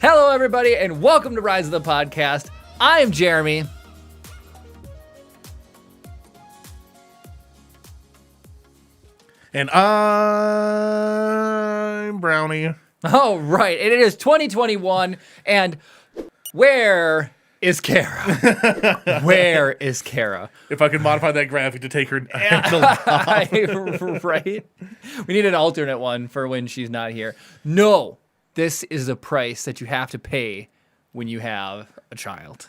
Hello, everybody, and welcome to Rise of the Podcast. I am Jeremy. And I'm Brownie. Oh, right. And it is 2021, and where is Kara? Where is Kara? If I could modify that graphic to take her handle off. Right? We need an alternate one for when she's not here. No, this is the price that you have to pay when you have a child.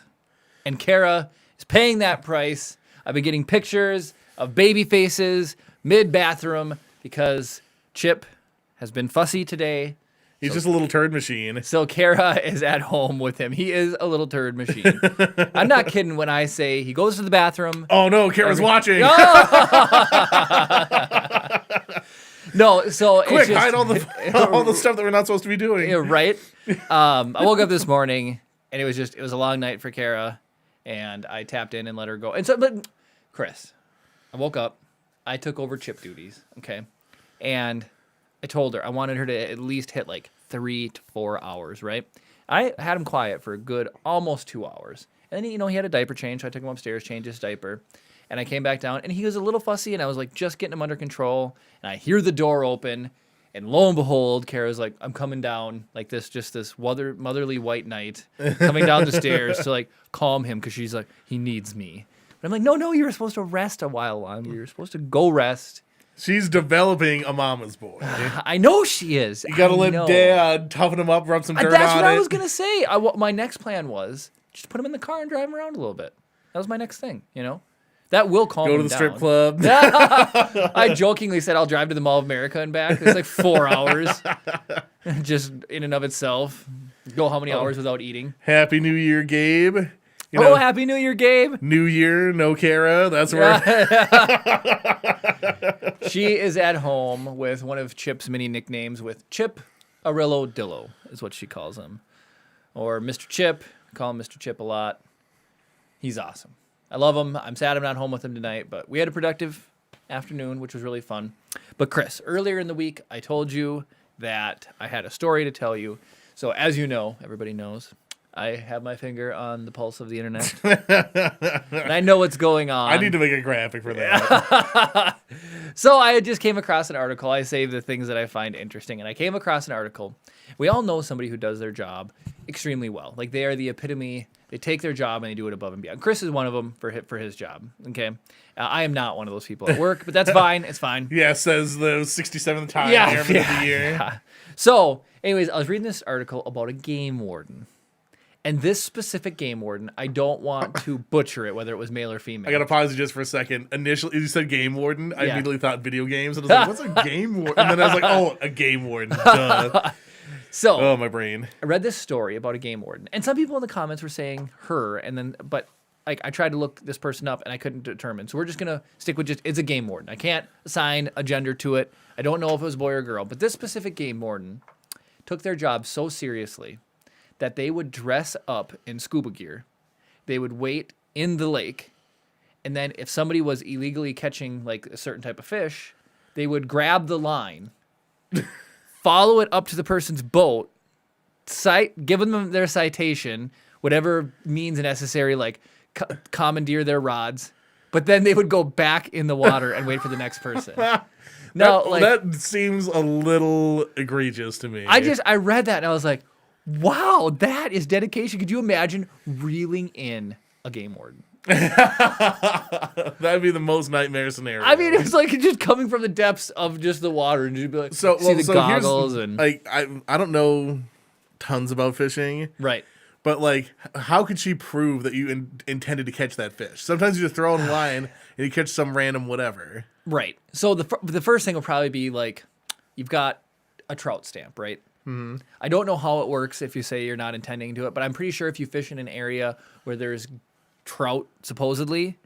And Kara is paying that price. I've been getting pictures of baby faces mid-bathroom because Chip has been fussy today. He's just a little turd machine. So Kara is at home with him. He is a little turd machine. I'm not kidding when I say he goes to the bathroom. Oh, no, Kara's watching. No, so Quick, it's just, hide all the stuff that we're not supposed to be doing. Yeah, right? I woke up this morning, and it was a long night for Kara, and I tapped in and let her go. And so, but Chris, I woke up, I took over Chip duties, okay? And I told her I wanted her to at least hit like 3 to 4 hours, right? I had him quiet for a good almost 2 hours. And then, he had a diaper change, so I took him upstairs, changed his diaper. And I came back down, and he was a little fussy, and I was like just getting him under control. And I hear the door open, and lo and behold, Kara's like, I'm coming down like this, just this motherly white knight coming down the stairs to like calm him because she's like, he needs me. But I'm like, no, you were supposed to rest a while longer. You're supposed to go rest. She's developing a mama's boy. I know she is. You gotta let Dad toughen him up, rub some dirt on it. That's what I was gonna say. My next plan was just put him in the car and drive him around a little bit. That was my next thing, That will calm him down. Go to the strip club. I jokingly said I'll drive to the Mall of America and back. It's like 4 hours, just in and of itself. Go how many hours without eating? Happy New Year, Gabe. Happy New Year, Gabe. New Year, no Kara. That's where. She is at home with one of Chip's many nicknames with Chip Arillo Dillo is what she calls him. Or Mr. Chip. I call him Mr. Chip a lot. He's awesome. I love him. I'm sad I'm not home with him tonight, but we had a productive afternoon, which was really fun. But Chris, earlier in the week, I told you that I had a story to tell you. So as you know, everybody knows, I have my finger on the pulse of the internet. And I know what's going on. I need to make a graphic for that. So I just came across an article. I save the things that I find interesting. And I came across an article. We all know somebody who does their job extremely well. Like they are the epitome. They take their job and they do it above and beyond. Chris is one of them for his job. Okay, I am not one of those people at work, but that's fine. It's fine. Yeah, says the 67th time of the year. Yeah. So, anyways, I was reading this article about a game warden. And this specific game warden, I don't want to butcher it, whether it was male or female. I got to pause you just for a second. Initially, you said game warden. I immediately thought video games. And I was like, what's a game warden? And then I was like, oh, a game warden. Duh. So, my brain. I read this story about a game warden. And some people in the comments were saying her. But I tried to look this person up, and I couldn't determine. So we're just going to stick with it's a game warden. I can't assign a gender to it. I don't know if it was boy or girl. But this specific game warden took their job so seriously that they would dress up in scuba gear. They would wait in the lake. And then if somebody was illegally catching like a certain type of fish, they would grab the line, follow it up to the person's boat, give them their citation, whatever means necessary, like commandeer their rods. But then they would go back in the water and wait for the next person. Now, that seems a little egregious to me. I read that and I was like, wow, that is dedication. Could you imagine reeling in a game warden? That'd be the most nightmare scenario. I mean, it's like just coming from the depths of just the water and you'd be like, see the goggles and like I don't know tons about fishing, right? But like, how could she prove that you intended to catch that fish? Sometimes you just throw in a line and you catch some random whatever. Right. So the first thing will probably be like, you've got a trout stamp, right? Mm-hmm. I don't know how it works if you say you're not intending to it, but I'm pretty sure if you fish in an area where there's trout, supposedly,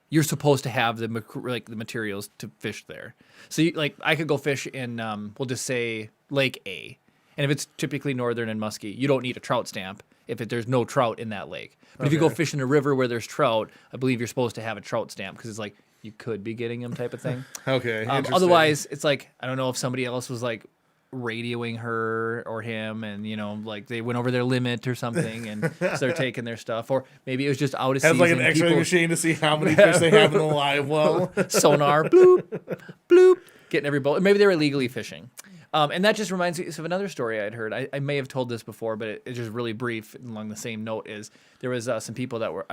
you're supposed to have the materials to fish there. So I could go fish in, we'll just say Lake A, and if it's typically northern and musky, you don't need a trout stamp. there's no trout in that lake. But if you go fish in a river where there's trout, I believe you're supposed to have a trout stamp because it's like you could be getting them type of thing. Okay. Otherwise, it's like I don't know if somebody else was like radioing her or him, and like they went over their limit or something, and so they're taking their stuff, or maybe it was just out of season. Has like an X-ray machine to see how many fish they have in the live well. Sonar, bloop, bloop, getting every boat. Maybe they were illegally fishing. And that just reminds me of another story I'd heard. I may have told this before, but it's just really brief along the same note. Is there was some people that were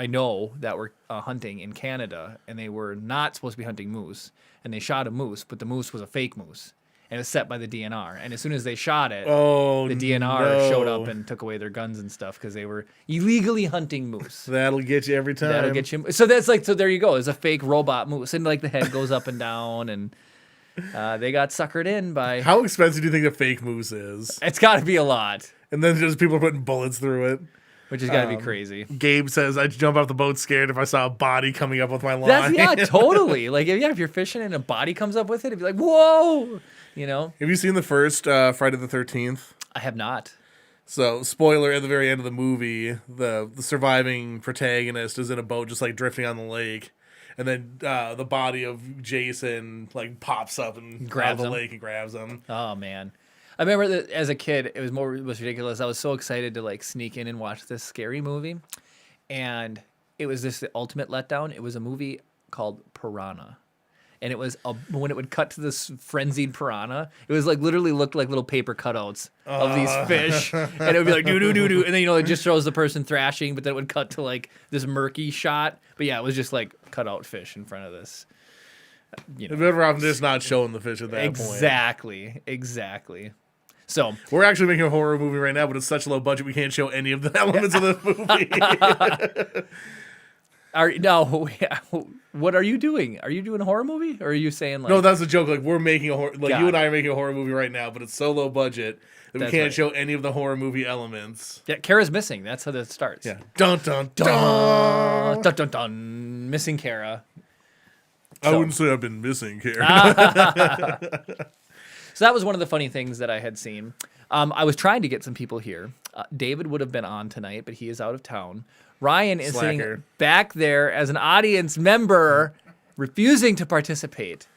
hunting in Canada, and they were not supposed to be hunting moose, and they shot a moose, but the moose was a fake moose, and it was set by the DNR. And as soon as they shot it, the DNR showed up and took away their guns and stuff because they were illegally hunting moose. That'll get you every time. That'll get you. So that's so there you go. It's a fake robot moose, and like the head goes up and down and. They got suckered in by... How expensive do you think a fake moose is? It's got to be a lot. And then just people putting bullets through it. Which has got to be crazy. Gabe says, I'd jump off the boat scared if I saw a body coming up with my line. Yeah, totally. Like, if you're fishing and a body comes up with it, it'd be like, whoa! Have you seen the first Friday the 13th? I have not. So, spoiler, at the very end of the movie, the surviving protagonist is in a boat just like drifting on the lake. And then the body of Jason like pops up and grabs the lake and grabs him. Oh man, I remember that as a kid, it was ridiculous. I was so excited to like sneak in and watch this scary movie, and it was the ultimate letdown. It was a movie called Piranha, and it was when it would cut to this frenzied piranha, it was like literally looked like little paper cutouts of these fish, and it would be like do do do do, and then it just shows the person thrashing, but then it would cut to like this murky shot. But yeah, it was just like cutout fish in front of this. The better option is not showing the fish at that point. Exactly. So we're actually making a horror movie right now, but it's such a low budget we can't show any of the elements of the movie. What are you doing? Are you doing a horror movie, or are you saying like? No, that's a joke. Like we're making a horror. Like you and I are making a horror movie right now, but it's so low budget that we can't show any of the horror movie elements. Yeah, Kara's missing. That's how that starts. Yeah. Dun dun dun dun dun dun. Missing Kara. I wouldn't say I've been missing Kara. So that was one of the funny things that I had seen. I was trying to get some people here. David would have been on tonight, but he is out of town. Ryan is sitting back there as an audience member, refusing to participate.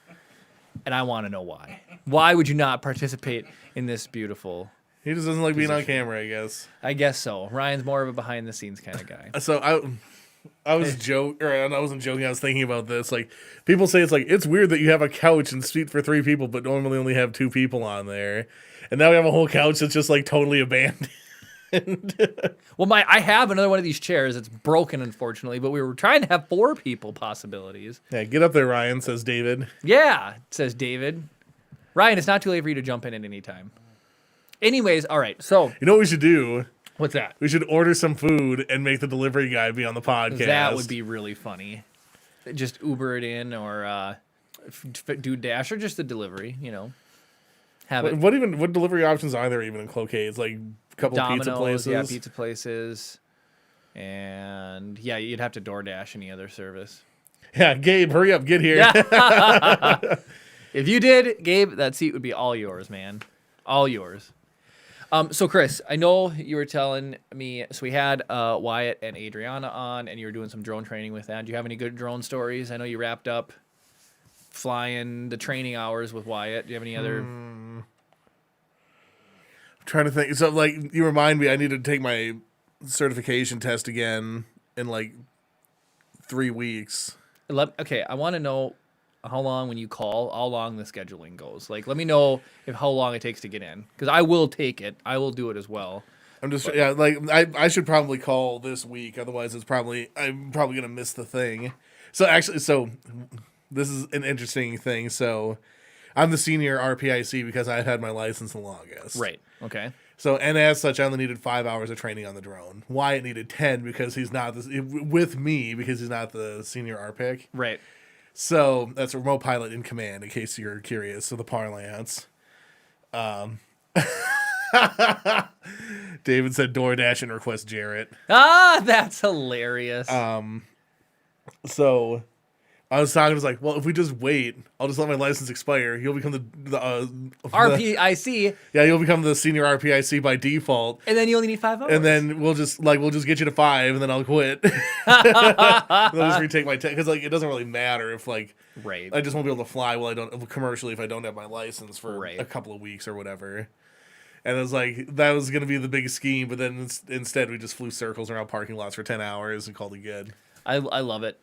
And I want to know why. Why would you not participate in this beautiful... He just doesn't like being on camera, I guess. I guess so. Ryan's more of a behind-the-scenes kind of guy. So I was joking, or I wasn't joking. I was thinking about this. Like, people say it's weird that you have a couch and seat for 3 people, but normally only have 2 people on there. And now we have a whole couch that's just like totally abandoned. Well, I have another one of these chairs. It's broken, unfortunately, but we were trying to have 4 people possibilities. Yeah, get up there, Ryan, says David. Yeah, says David. Ryan, it's not too late for you to jump in at any time. Anyways, all right, so... You know what we should do? What's that? We should order some food and make the delivery guy be on the podcast. That would be really funny. Just Uber it in or do Dash or just the delivery, Have it. What delivery options are there even in Cloquet? It's like a couple Domino's, pizza places. Yeah, pizza places. And yeah, you'd have to DoorDash any other service. Yeah, Gabe, hurry up, get here. Yeah. If you did, Gabe, that seat would be all yours, man. All yours. So Chris, I know you were telling me, so we had Wyatt and Adriana on, and you were doing some drone training with them. Do you have any good drone stories? I know you wrapped up flying the training hours with Wyatt. Do you have any other? I'm trying to think. So, like, you remind me, I need to take my certification test again in like 3 weeks. Okay, I want to know how long when you call, how long the scheduling goes. Like, let me know how long it takes to get in, because I will take it. I will do it as well. I should probably call this week, otherwise I'm probably gonna miss the thing. So this is an interesting thing. So I'm the senior RPIC because I had my license the longest. Right. Okay. So, and as such, I only needed 5 hours of training on the drone. Wyatt needed 10 because he's not with me because he's not the senior RPIC. Right. So that's a remote pilot in command, in case you're curious. So the parlance. David said DoorDash and request Jarrett. Ah, that's hilarious. So I was talking, I was like, well, if we just wait, I'll just let my license expire. You'll become the RPIC, yeah, you'll become the senior RPIC by default. and then you only need 5 hours. And then we'll just get you to 5, and then I'll quit. I'll just retake my because like it doesn't really matter if like right. I just won't be able to fly commercially if I don't have my license for Right. a couple of weeks or whatever. And it was like that was gonna be the big scheme, but then instead we just flew circles around parking lots for 10 hours and called it good. I love it.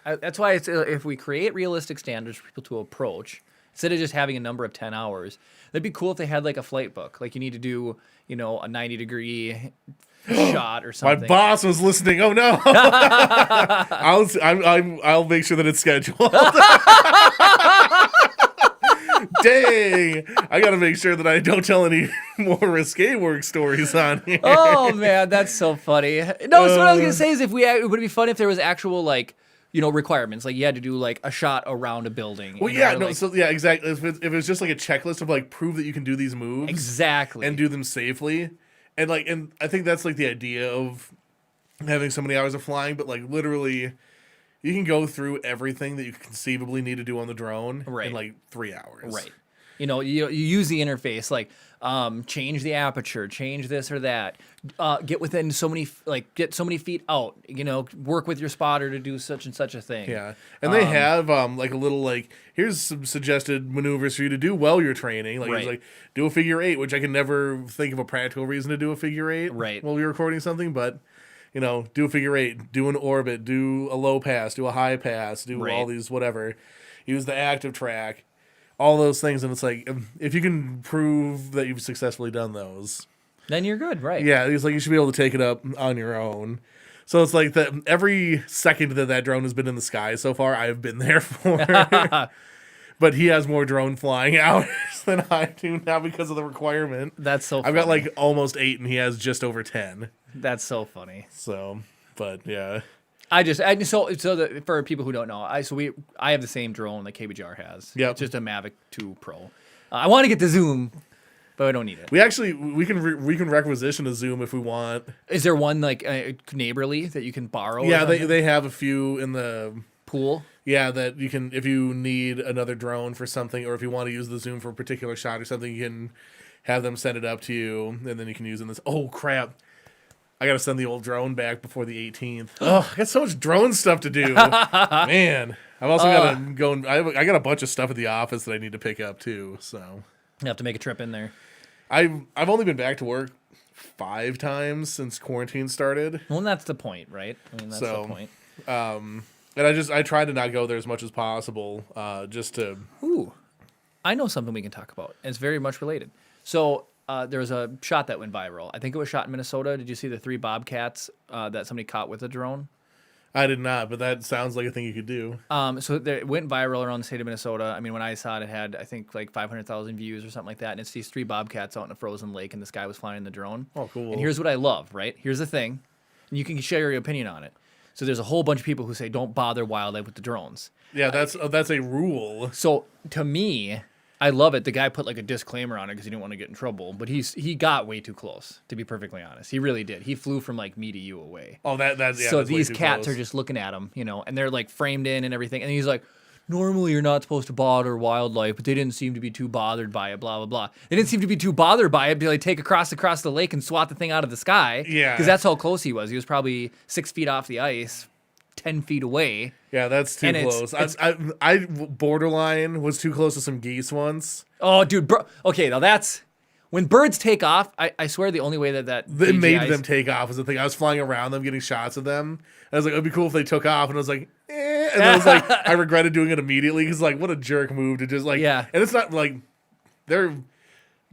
That's why it's, if we create realistic standards for people to approach, instead of just having a number of 10 hours, that'd be cool if they had like a flight book. Like you need to do, a 90-degree shot or My something. boss was listening. Oh no! I'll make sure that it's scheduled. Dang! I gotta make sure that I don't tell any more risque work stories on here. Oh man, that's so funny. No, so what I was gonna say is, it would be fun if there was actual like, requirements. Like you had to do like a shot around a building. Well, yeah, no, so yeah, exactly. If it was just like a checklist of like prove that you can do these moves exactly and do them safely, and I think that's like the idea of having so many hours of flying, but like literally. You can go through everything that you conceivably need to do on the drone in like 3 hours. Right. You use the interface, like change the aperture, change this or that, get within get so many feet out, work with your spotter to do such and such a thing. Yeah. And they have like a little like, here's some suggested maneuvers for you to do while you're training. Like, it's like do a figure 8, which I can never think of a practical reason to do a figure 8 while you're recording something, but do a figure 8, do an orbit, do a low pass, do a high pass, do all these whatever. Use the active track, all those things. And it's like, if you can prove that you've successfully done those, then you're good, right? Yeah, it's like you should be able to take it up on your own. So it's like that every second that drone has been in the sky so far, I've been there for. But he has more drone flying hours than I do now because of the requirement. That's so funny. I've got like almost 8 and he has just over 10. That's so funny. So, but yeah. For people who don't know, I have the same drone that KBGR has. Yep. It's just a Mavic 2 Pro. I want to get the zoom, but I don't need it. We can requisition a zoom if we want. Is there one like neighborly that you can borrow? Yeah, they have a few in the pool. Yeah, that you can, if you need another drone for something, or if you want to use the zoom for a particular shot or something, you can have them send it up to you, and then you can use it in this. Oh crap! I gotta send the old drone back before the 18th. Oh, I got so much drone stuff to do. Man, I've also got to go. I got a bunch of stuff at the office that I need to pick up too. So you have to make a trip in there. I've only been back to work 5 times since quarantine started. Well, and that's the point, right? I mean, that's the point. And I try to not go there as much as possible, just to. Ooh, I know something we can talk about. And it's very much related. So there was a shot that went viral. I think it was shot in Minnesota. Did you see the 3 bobcats that somebody caught with a drone? I did not, but that sounds like a thing you could do. So it went viral around the state of Minnesota. I mean, when I saw it, it had, I think, like 500,000 views or something like that. And it's these 3 bobcats out in a frozen lake, and this guy was flying the drone. Oh, cool. And here's what I love, right? Here's the thing. And you can share your opinion on it. So there's a whole bunch of people who say, don't bother wildlife with the drones. Yeah, that's a rule. So to me, I love it. The guy put like a disclaimer on it because he didn't want to get in trouble. But he got way too close, to be perfectly honest. He really did. He flew from like me to you away. Oh, that's so these cats are just looking at him, and they're like framed in and everything. And he's like, normally you're not supposed to bother wildlife, but they didn't seem to be too bothered by it, blah, blah, blah. They didn't seem to be too bothered by it, but they take across the lake and swat the thing out of the sky. Yeah. Because that's how close he was. He was probably 6 feet off the ice, 10 feet away. Yeah, that's too close. I borderline was too close to some geese once. Oh, dude. Okay, now that's... When birds take off, I swear the only way that it made them take off was the thing. I was flying around them, getting shots of them. I was like, it'd be cool if they took off. And I was like, eh. And I was like, I regretted doing it immediately because, like, what a jerk move to just, like, yeah. And it's not like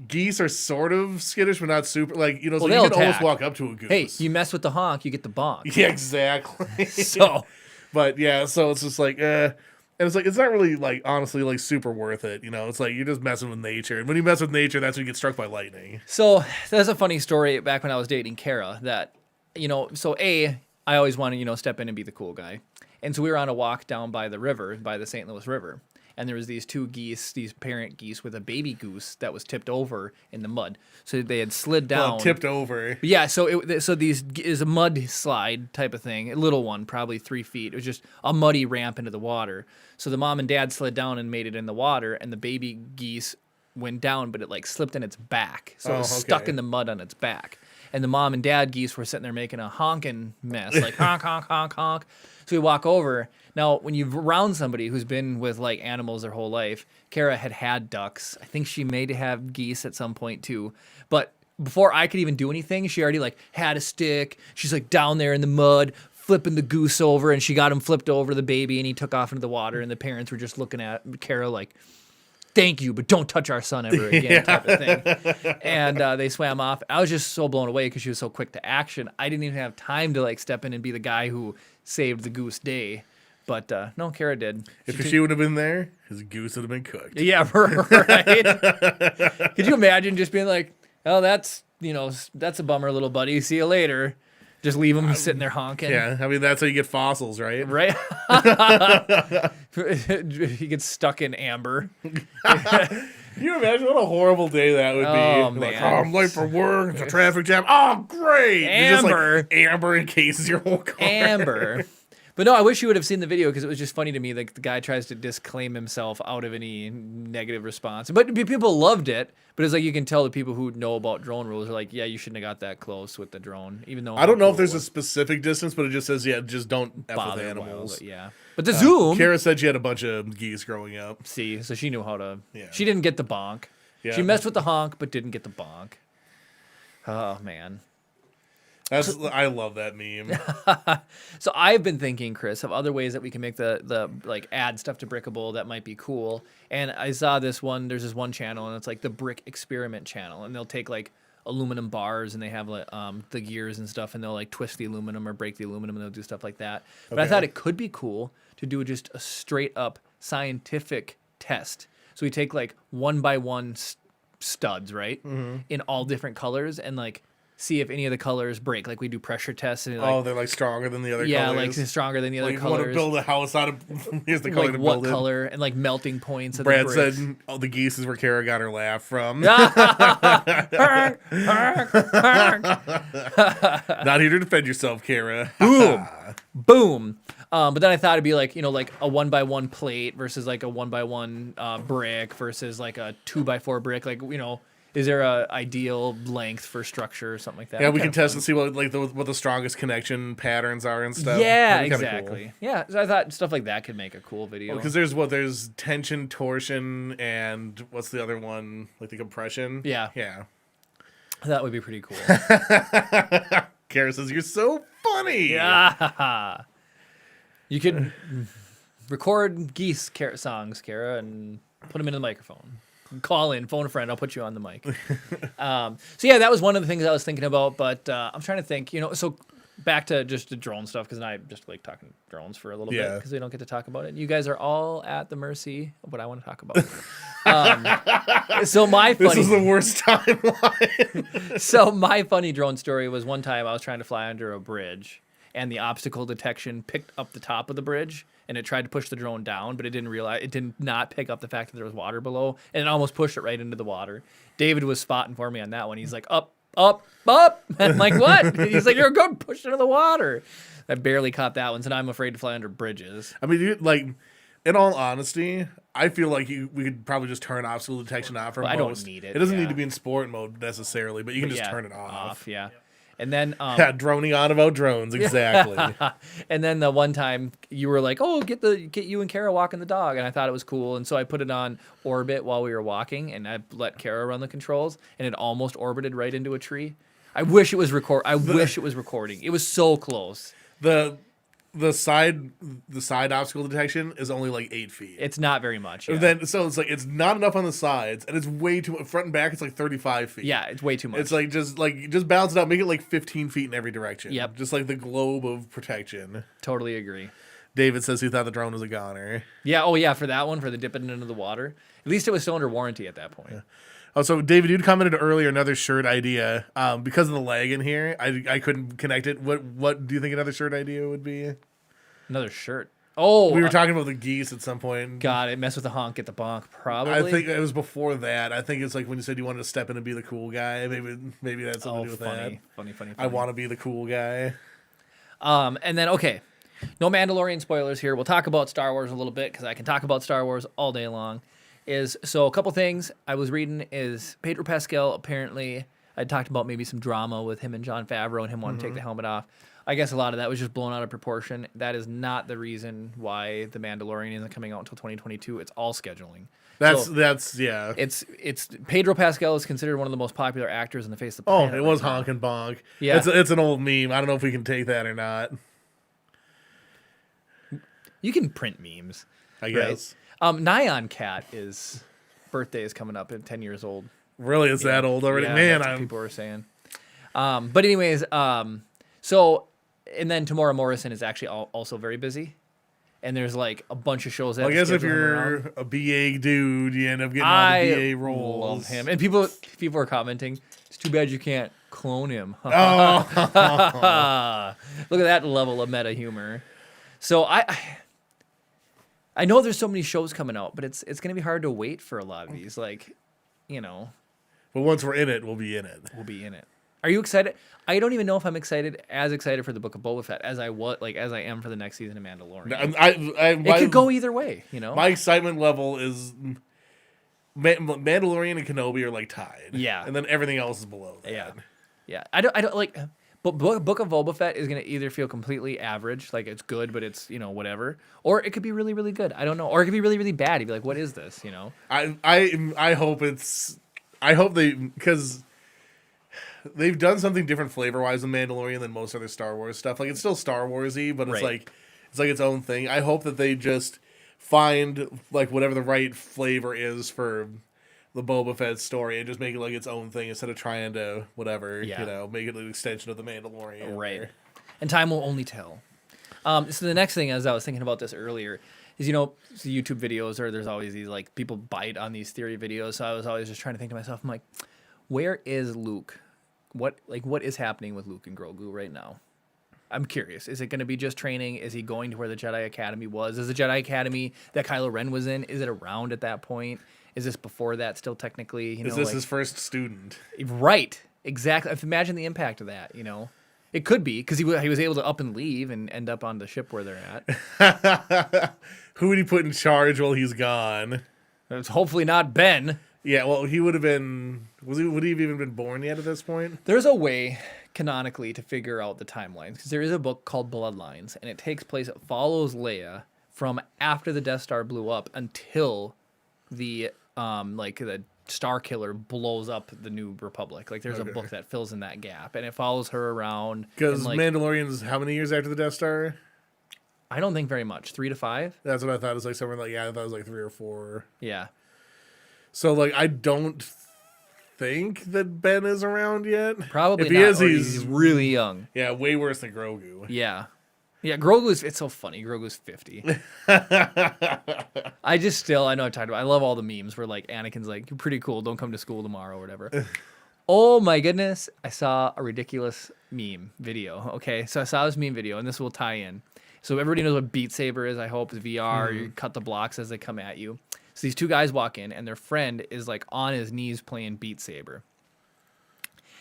geese are sort of skittish, but not super. Like, so you can almost walk up to a goose. Hey, you mess with the honk, you get the bonk. Yeah, exactly. So, but yeah, so it's just like, and it's like, it's not really, like, honestly, like, super worth it. It's like, you're just messing with nature. And when you mess with nature, that's when you get struck by lightning. So, that's a funny story back when I was dating Kara that, I always wanted, step in and be the cool guy. And so we were on a walk down by the river, by the St. Louis River. and there was these two geese, these parent geese with a baby goose that was tipped over in the mud. So they had slid down. Well, tipped over. Yeah, so these is a mud slide type of thing, a little one, probably 3 feet. It was just a muddy ramp into the water. So the mom and dad slid down and made it in the water, and the baby geese went down, but it like slipped in its back, so it was stuck in the mud on its back. And the mom and dad geese were sitting there making a honking mess, like honk, honk, honk, honk. So we walk over. Now, when you're around somebody who's been with like animals their whole life, Kara had ducks. I think she may have geese at some point too. But before I could even do anything, she already like had a stick. She's like down there in the mud, flipping the goose over, and she got him flipped over, the baby, and he took off into the water. And the parents were just looking at Kara like, thank you, but don't touch our son ever again, type of thing. And they swam off. I was just so blown away because she was so quick to action. I didn't even have time to like step in and be the guy who saved the goose day. But no, Kara did. If she would have been there, his goose would have been cooked. Yeah, right. Could you imagine just being like, oh, that's a bummer, little buddy. See you later. Just leave him sitting there honking. Yeah, I mean, that's how you get fossils, right? Right? He gets stuck in amber. Can you imagine what a horrible day that would be? Oh, Like, man. I'm late for work. It's a traffic jam. Oh, great. You're just, Amber. like, amber encases your whole car. Amber. But no, I wish you would have seen the video because it was just funny to me. Like the guy tries to disclaim himself out of any negative response. But people loved it. But it's like you can tell the people who know about drone rules are like, yeah, you shouldn't have got that close with the drone. Even though I don't know if there's a specific distance, but it just says, yeah, just don't F with animals. Wild, yeah. But the zoom. Kara said she had a bunch of geese growing up. See, so she knew how to. Yeah. She didn't get the bonk. Yeah. She messed with the honk, but didn't get the bonk. Oh, man. I love that meme. So I've been thinking, Chris, of other ways that we can make the like add stuff to Brickable that might be cool. And I saw this one. There's this one channel, and it's like the Brick Experiment channel, and they'll take like aluminum bars, and they have like the gears and stuff, and they'll like twist the aluminum or break the aluminum, and they'll do stuff like that. But I thought it could be cool to do just a straight up scientific test. So we take like 1x1 studs, right, in all different colors, and like see if any of the colors break. Like we do pressure tests. And like, they're like stronger than the other colors. Yeah, like stronger than the other like, colors. You want to build a house out of, here's the color like to what build it. color and like melting points. Of Brad the bricks. said, the geese is where Kara got her laugh from. Not here to defend yourself, Kara. Boom. Boom. But then I thought it'd be like, like a 1x1 plate versus like a 1x1 brick versus like a 2x4 brick. Like, is there a ideal length for structure or something like that? Yeah, we can test and see what the strongest connection patterns are and stuff. Yeah, That'd be kinda exactly. cool. Yeah, so I thought stuff like that could make a cool video. Because there's tension, torsion, and what's the other one? Like the compression. Yeah. Yeah. That would be pretty cool. Kara says you're so funny. Yeah. You could record geese songs, Kara, and put them into the microphone. Call in, phone a friend. I'll put you on the mic. So yeah, that was one of the things I was thinking about. But I'm trying to think. So back to just the drone stuff because I just like talking drones for a little bit because we don't get to talk about it. You guys are all at the mercy of what I want to talk about. So this is the worst timeline. So my funny drone story was one time I was trying to fly under a bridge, and the obstacle detection picked up the top of the bridge, and it tried to push the drone down, but it did not pick up the fact that there was water below, and it almost pushed it right into the water. David was spotting for me on that one. He's like, up, up, up. I'm like, what? He's like, you're good, push it into the water. I barely caught that one, so now I'm afraid to fly under bridges. I mean, in all honesty, I feel like we could probably just turn obstacle detection off for most. I don't need it. It doesn't need to be in sport mode necessarily, but you can just turn it off. Yeah. And then droning on about drones, exactly. And then the one time you were like, "Oh, get you and Kara walking the dog," and I thought it was cool, and so I put it on orbit while we were walking, and I let Kara run the controls, and it almost orbited right into a tree. I wish it was recording. It was so close. The side obstacle detection is only like 8 feet. It's not very much. Yeah. So it's like it's not enough on the sides, and it's way too front and back. It's like 35 feet. Yeah, it's way too much. It's just balance it out, make it like 15 feet in every direction. Yep. Just like the globe of protection. Totally agree. David says he thought the drone was a goner. Yeah. Oh yeah, for that one, for the dipping it into the water. At least it was still under warranty at that point. Yeah. Oh, so David, you'd commented earlier another shirt idea. Because of the lag in here, I couldn't connect it. What do you think another shirt idea would be? Another shirt. Oh, We were talking about the geese at some point. God, it messed with the honk at the bonk. Probably. I think it was before that. I think it's like when you said you wanted to step in and be the cool guy. Maybe that's something to do with funny, that. funny. I want to be the cool guy. And then okay, no Mandalorian spoilers here. We'll talk about Star Wars a little bit because I can talk about Star Wars all day long. So a couple things I was reading is Pedro Pascal apparently I talked about maybe some drama with him and Jon Favreau and him wanting to take the helmet off. I guess a lot of that was just blown out of proportion. That is not the reason why The Mandalorian isn't coming out until 2022. It's all scheduling. That's yeah. It's Pedro Pascal is considered one of the most popular actors in the face of the Oh, planet. it was right now. honk and bonk. Yeah. It's an old meme. I don't know if we can take that or not. You can print memes. I guess. Nyan Cat birthday is coming up at 10 years old. Really, it's that old already? Yeah, Man, that's what people were saying. But anyways, so and then Tamora Morrison is actually also very busy, and there's like a bunch of shows. That I guess if schedule him you're around. a BA dude, you end up getting all the BA roles. Love him, and people are commenting. It's too bad you can't clone him. Oh, Look at that level of meta humor. So I know there's so many shows coming out, but it's gonna be hard to wait for a lot of these. Like, but once we're in it, we'll be in it. we'll be in it. Are you excited? I don't even know if I'm as excited for the Book of Boba Fett as I am for the next season of Mandalorian. It could go either way, My excitement level is Mandalorian and Kenobi are like tied. Yeah. And then everything else is below that. Yeah. I don't like. But Book of Boba Fett is gonna either feel completely average, like it's good, but it's whatever, or it could be really really good. I don't know, or it could be really really bad. You'd be like, what is this? I hope because they've done something different flavor wise in Mandalorian than most other Star Wars stuff. Like it's still Star Warsy, but it's Right. like its own thing. I hope that they just find like whatever the right flavor is for the Boba Fett story and just make it like its own thing instead of trying to whatever, Yeah. make it an extension of the Mandalorian. Right. And time will only tell. So the next thing, as I was thinking about this earlier, is YouTube videos, or there's always these like people bite on these theory videos. So I was always just trying to think to myself, I'm like, where is Luke? What is happening with Luke and Grogu right now? I'm curious. Is it going to be just training? Is he going to where the Jedi Academy was? Is the Jedi Academy that Kylo Ren was in? Is it around at that point? Is this before that still technically? Is this his first student? Right. Exactly. Imagine the impact of that, It could be, because he was able to up and leave and end up on the ship where they're at. Who would he put in charge while he's gone? It's hopefully not Ben. Yeah, well, he would have been... Would he have even been born yet at this point? There's a way, canonically, to figure out the timelines, because there is a book called Bloodlines, and it follows Leia from after the Death Star blew up until the Star Killer blows up the New Republic. Like, there's a book that fills in that gap, and it follows her around. Because Mandalorian's how many years after the Death Star? I don't think very much. 3 to 5? That's what I thought. It was like somewhere like, I thought it was like 3 or 4. Yeah. So, like, I don't think that Ben is around yet. Probably if not. He is, He's really young. Yeah, way worse than Grogu. Yeah. Yeah, it's so funny. Grogu's 50. I know I've talked about I love all the memes where like Anakin's like, you're pretty cool, don't come to school tomorrow or whatever. Oh my goodness. I saw a ridiculous meme video. Okay, so I saw this meme video and this will tie in. So everybody knows what Beat Saber is, I hope. It's VR, you cut the blocks as they come at you. So these two guys walk in and their friend is like on his knees playing Beat Saber.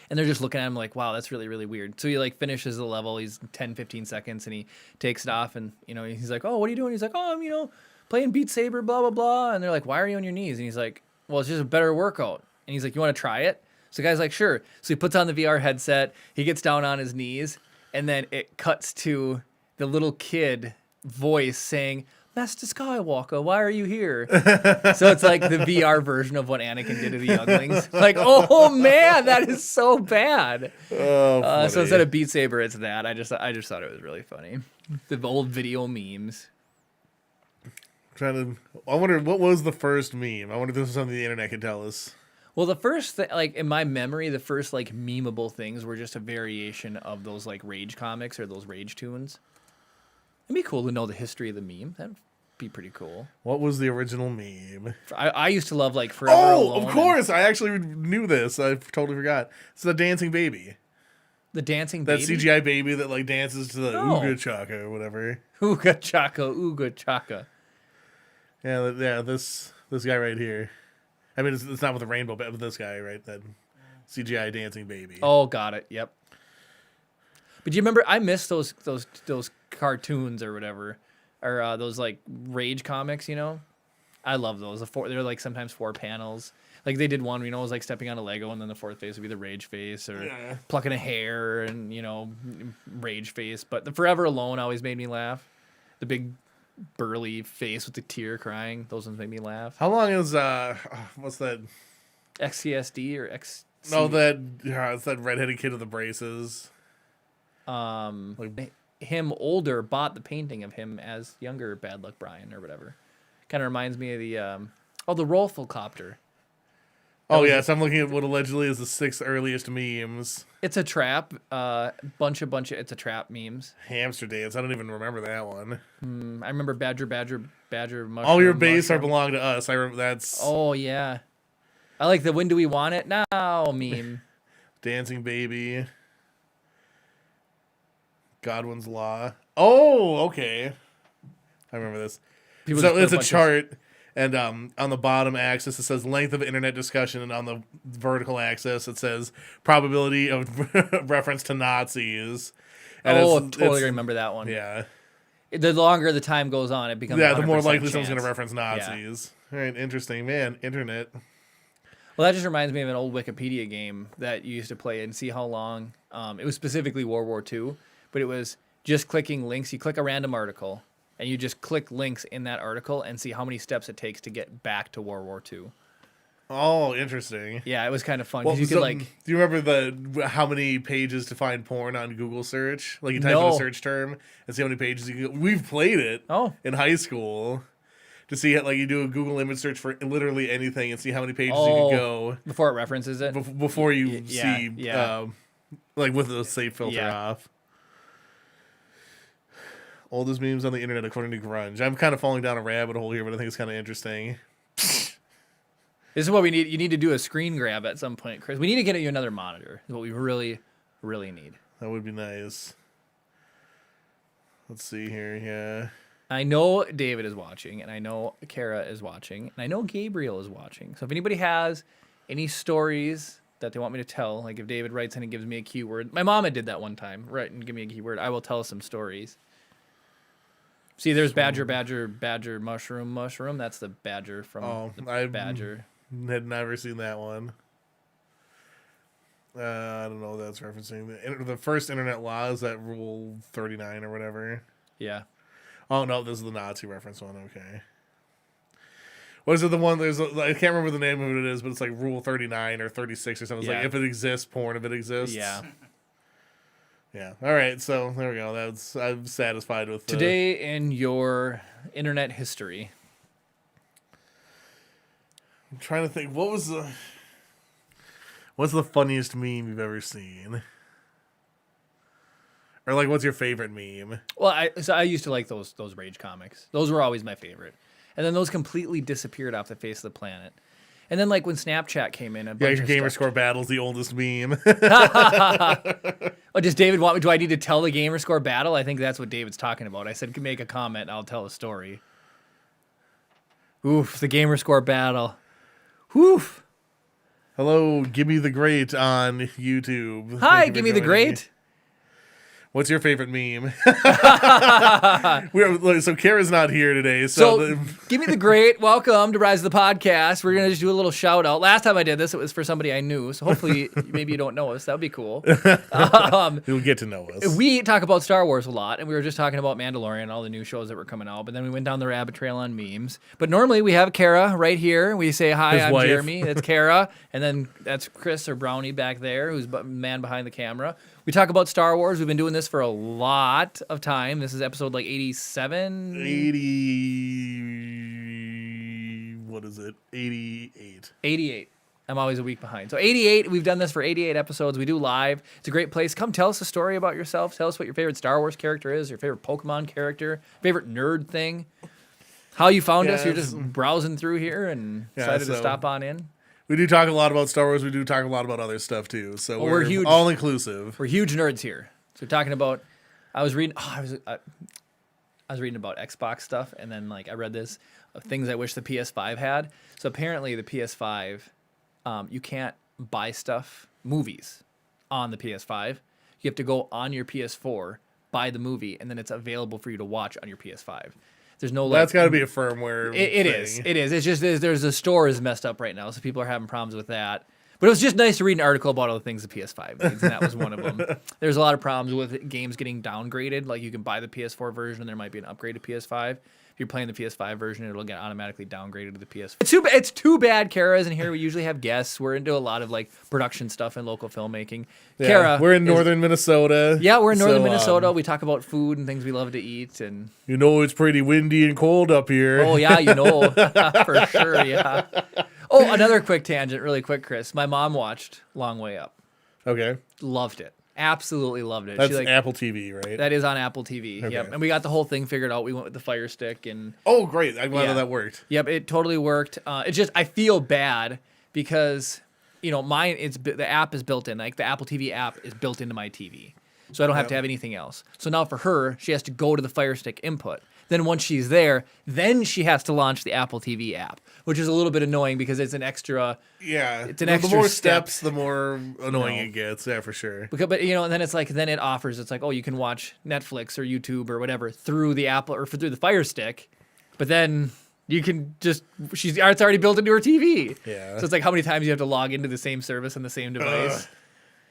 And they're just looking at him like, wow, that's really, really weird. So he like finishes the level. He's 10, 15 seconds and he takes it off. And, he's like, oh, what are you doing? He's like, oh, I'm, playing Beat Saber, blah, blah, blah. And they're like, why are you on your knees? And he's like, well, it's just a better workout. And he's like, you want to try it? So the guy's like, sure. So he puts on the VR headset. He gets down on his knees. And then it cuts to the little kid voice saying, Master Skywalker, why are you here? So it's like the VR version of what Anakin did to the younglings. Like, oh man, that is so bad. Oh, so instead of Beat Saber, it's that. I just thought it was really funny. The old video memes. I wonder what was the first meme. I wonder if this is something the internet can tell us. Well, the first thing, like in my memory, the first like memeable things were just a variation of those like Rage comics or those Rage tunes. It'd be cool to know the history of the meme. That'd be pretty cool. What was the original meme? I used to love like Forever Alone. Of course! I actually knew this. I totally forgot. It's the dancing baby. The dancing That baby? CGI baby that like dances to the No. Ooga Chaka or whatever. Ooga chaka, ooga chaka. Yeah. This guy right here. I mean, it's not with the rainbow, but with this guy, right? That CGI dancing baby. Oh, got it. Yep. But do you remember? I miss those cartoons or whatever, or those like Rage comics. You know, I love those. They're like sometimes 4 panels. Like they did one, it was like stepping on a Lego, and then the 4th face would be the Rage face, or plucking a hair, and Rage face. But the Forever Alone always made me laugh. The big burly face with the tear crying; those ones made me laugh. How long is what's that? XCSD or X? No, it's that redheaded kid with the braces. Him older bought the painting of him as younger Bad Luck Brian or whatever. Kind of reminds me of the Rolfocopter. Oh yes, I'm looking at what allegedly is the 6 earliest memes. It's a trap. Bunch of it's a trap memes. Hamster dance. I don't even remember that one. I remember Badger, mushroom. All your base mushroom. belong to us. I remember that's. Oh yeah, I like the "When do we want it now" meme. Dancing baby. Godwin's Law. Oh, okay. I remember this. People So just put it's a bunch of- chart, and on the bottom axis it says length of internet discussion, and on the vertical axis it says probability of reference to Nazis. And totally remember that one. Yeah. The longer the time goes on, it becomes Yeah, the more 100% likely someone's chance. going to reference Nazis. All right, interesting. Man, internet. Well, that just reminds me of an old Wikipedia game that you used to play and see how long. It was specifically World War II, but it was just clicking links. You click a random article, and you just click links in that article and see how many steps it takes to get back to World War II. Oh, interesting. Yeah, it was kind of fun Well, because you could do you remember how many pages to find porn on Google search? Like you type in No. a search term and see how many pages you can. We've played it. Oh. In high school, to see it, like you do a Google image search for literally anything and see how many pages you can go before it references it. before you see, yeah. like with the safe filter Yeah. off. Oldest memes on the internet according to Grunge. I'm kind of falling down a rabbit hole here, but I think it's kind of interesting. This is what we need. You need to do a screen grab at some point, Chris. We need to get you another monitor. Is what we really, really need. That would be nice. Let's see here. Yeah. I know David is watching, and I know Kara is watching, and I know Gabriel is watching. So if anybody has any stories that they want me to tell, like if David writes in and gives me a keyword, my mama did that one time. Write and give me a keyword. I will tell some stories. See, there's badger, mushroom. That's the badger from Badger. Had never seen that one. I don't know what that's referencing. The first internet law is that Rule 39 or whatever. Yeah. Oh, no, this is the Nazi reference one. Okay. What is it? The one, I can't remember the name of it is, but it's like Rule 39 or 36 or something. It's like if it exists, porn if it exists. Yeah. Yeah. All right. So there we go. I'm satisfied with Today in your internet history. I'm trying to think. What's the funniest meme you've ever seen? Or like, what's your favorite meme? Well, I used to like those Rage comics. Those were always my favorite. And then those completely disappeared off the face of the planet. And then like when Snapchat came in, Your gamer score battle's the oldest meme. Oh, does David want me? Do I need to tell the gamer score battle? I think that's what David's talking about. I said, make a comment, and I'll tell a story. Oof, the gamer score battle. Oof. Hello, Gimme the Great on YouTube. Hi, Thank you for Gimme the joining Great. me. What's your favorite meme? So Kara's not here today. So Gimme the Great. Welcome to Rise of the Podcast. We're going to just do a little shout out. Last time I did this, it was for somebody I knew. So hopefully maybe you don't know us. That would be cool. You'll get to know us. We talk about Star Wars a lot, and we were just talking about Mandalorian and all the new shows that were coming out, but then we went down the rabbit trail on memes. But normally we have Kara right here. We say, hi, His I'm wife. Jeremy. That's Kara. And then that's Chris or Brownie back there, who's the man behind the camera. We talk about Star Wars. We've been doing this for a lot of time. This is episode like 87. 80. What is it? 88. 88. I'm always a week behind. So 88, we've done this for 88 episodes. We do live. It's a great place. Come tell us a story about yourself. Tell us what your favorite Star Wars character is, your favorite Pokemon character, favorite nerd thing. How you found us. You're just browsing through here and decided to stop on in. We do talk a lot about Star Wars. We do talk a lot about other stuff too. So we're huge. all inclusive. We're huge nerds here. So talking about, I was reading about Xbox stuff, and then like I read this of things I wish the PS5 had. So apparently the PS5, you can't buy movies on the PS5. You have to go on your PS4, buy the movie, and then it's available for you to watch on your PS5. There's no That's got to be a firmware. It is. It is. It's just there's a store is messed up right now, so people are having problems with that. But it was just nice to read an article about all the things the PS5 needs, and that was one of them. There's a lot of problems with games getting downgraded. Like you can buy the PS4 version, and there might be an upgraded PS5. If you're playing the PS5 version, it'll get automatically downgraded to the PS4. It's too bad Kara isn't here. We usually have guests. We're into a lot of like production stuff and local filmmaking. Yeah, Kara, we're in northern Minnesota. Yeah, we're in northern Minnesota. We talk about food and things we love to eat, and it's pretty windy and cold up here. Oh yeah, for sure. Yeah. Oh, another quick tangent, really quick, Chris. My mom watched Long Way Up. Okay. Loved it. Absolutely loved it. That's Apple TV, right? That is on Apple TV. Okay. Yep. And we got the whole thing figured out. We went with the Fire Stick and. Oh, great! I'm glad that worked. Yep, it totally worked. It's just I feel bad because mine the app is built in. Like the Apple TV app is built into my TV, so I don't have to have anything else. So now for her, she has to go to the Fire Stick input. Then once she's there, then she has to launch the Apple TV app, which is a little bit annoying because it's an extra. Yeah, it's an extra. The more step. steps, the more annoying it gets. Yeah, for sure. But and then it's like then it offers. It's like you can watch Netflix or YouTube or whatever through the Apple or through the Fire Stick, but then you can just it's already built into her TV. Yeah. So it's like how many times you have to log into the same service on the same device.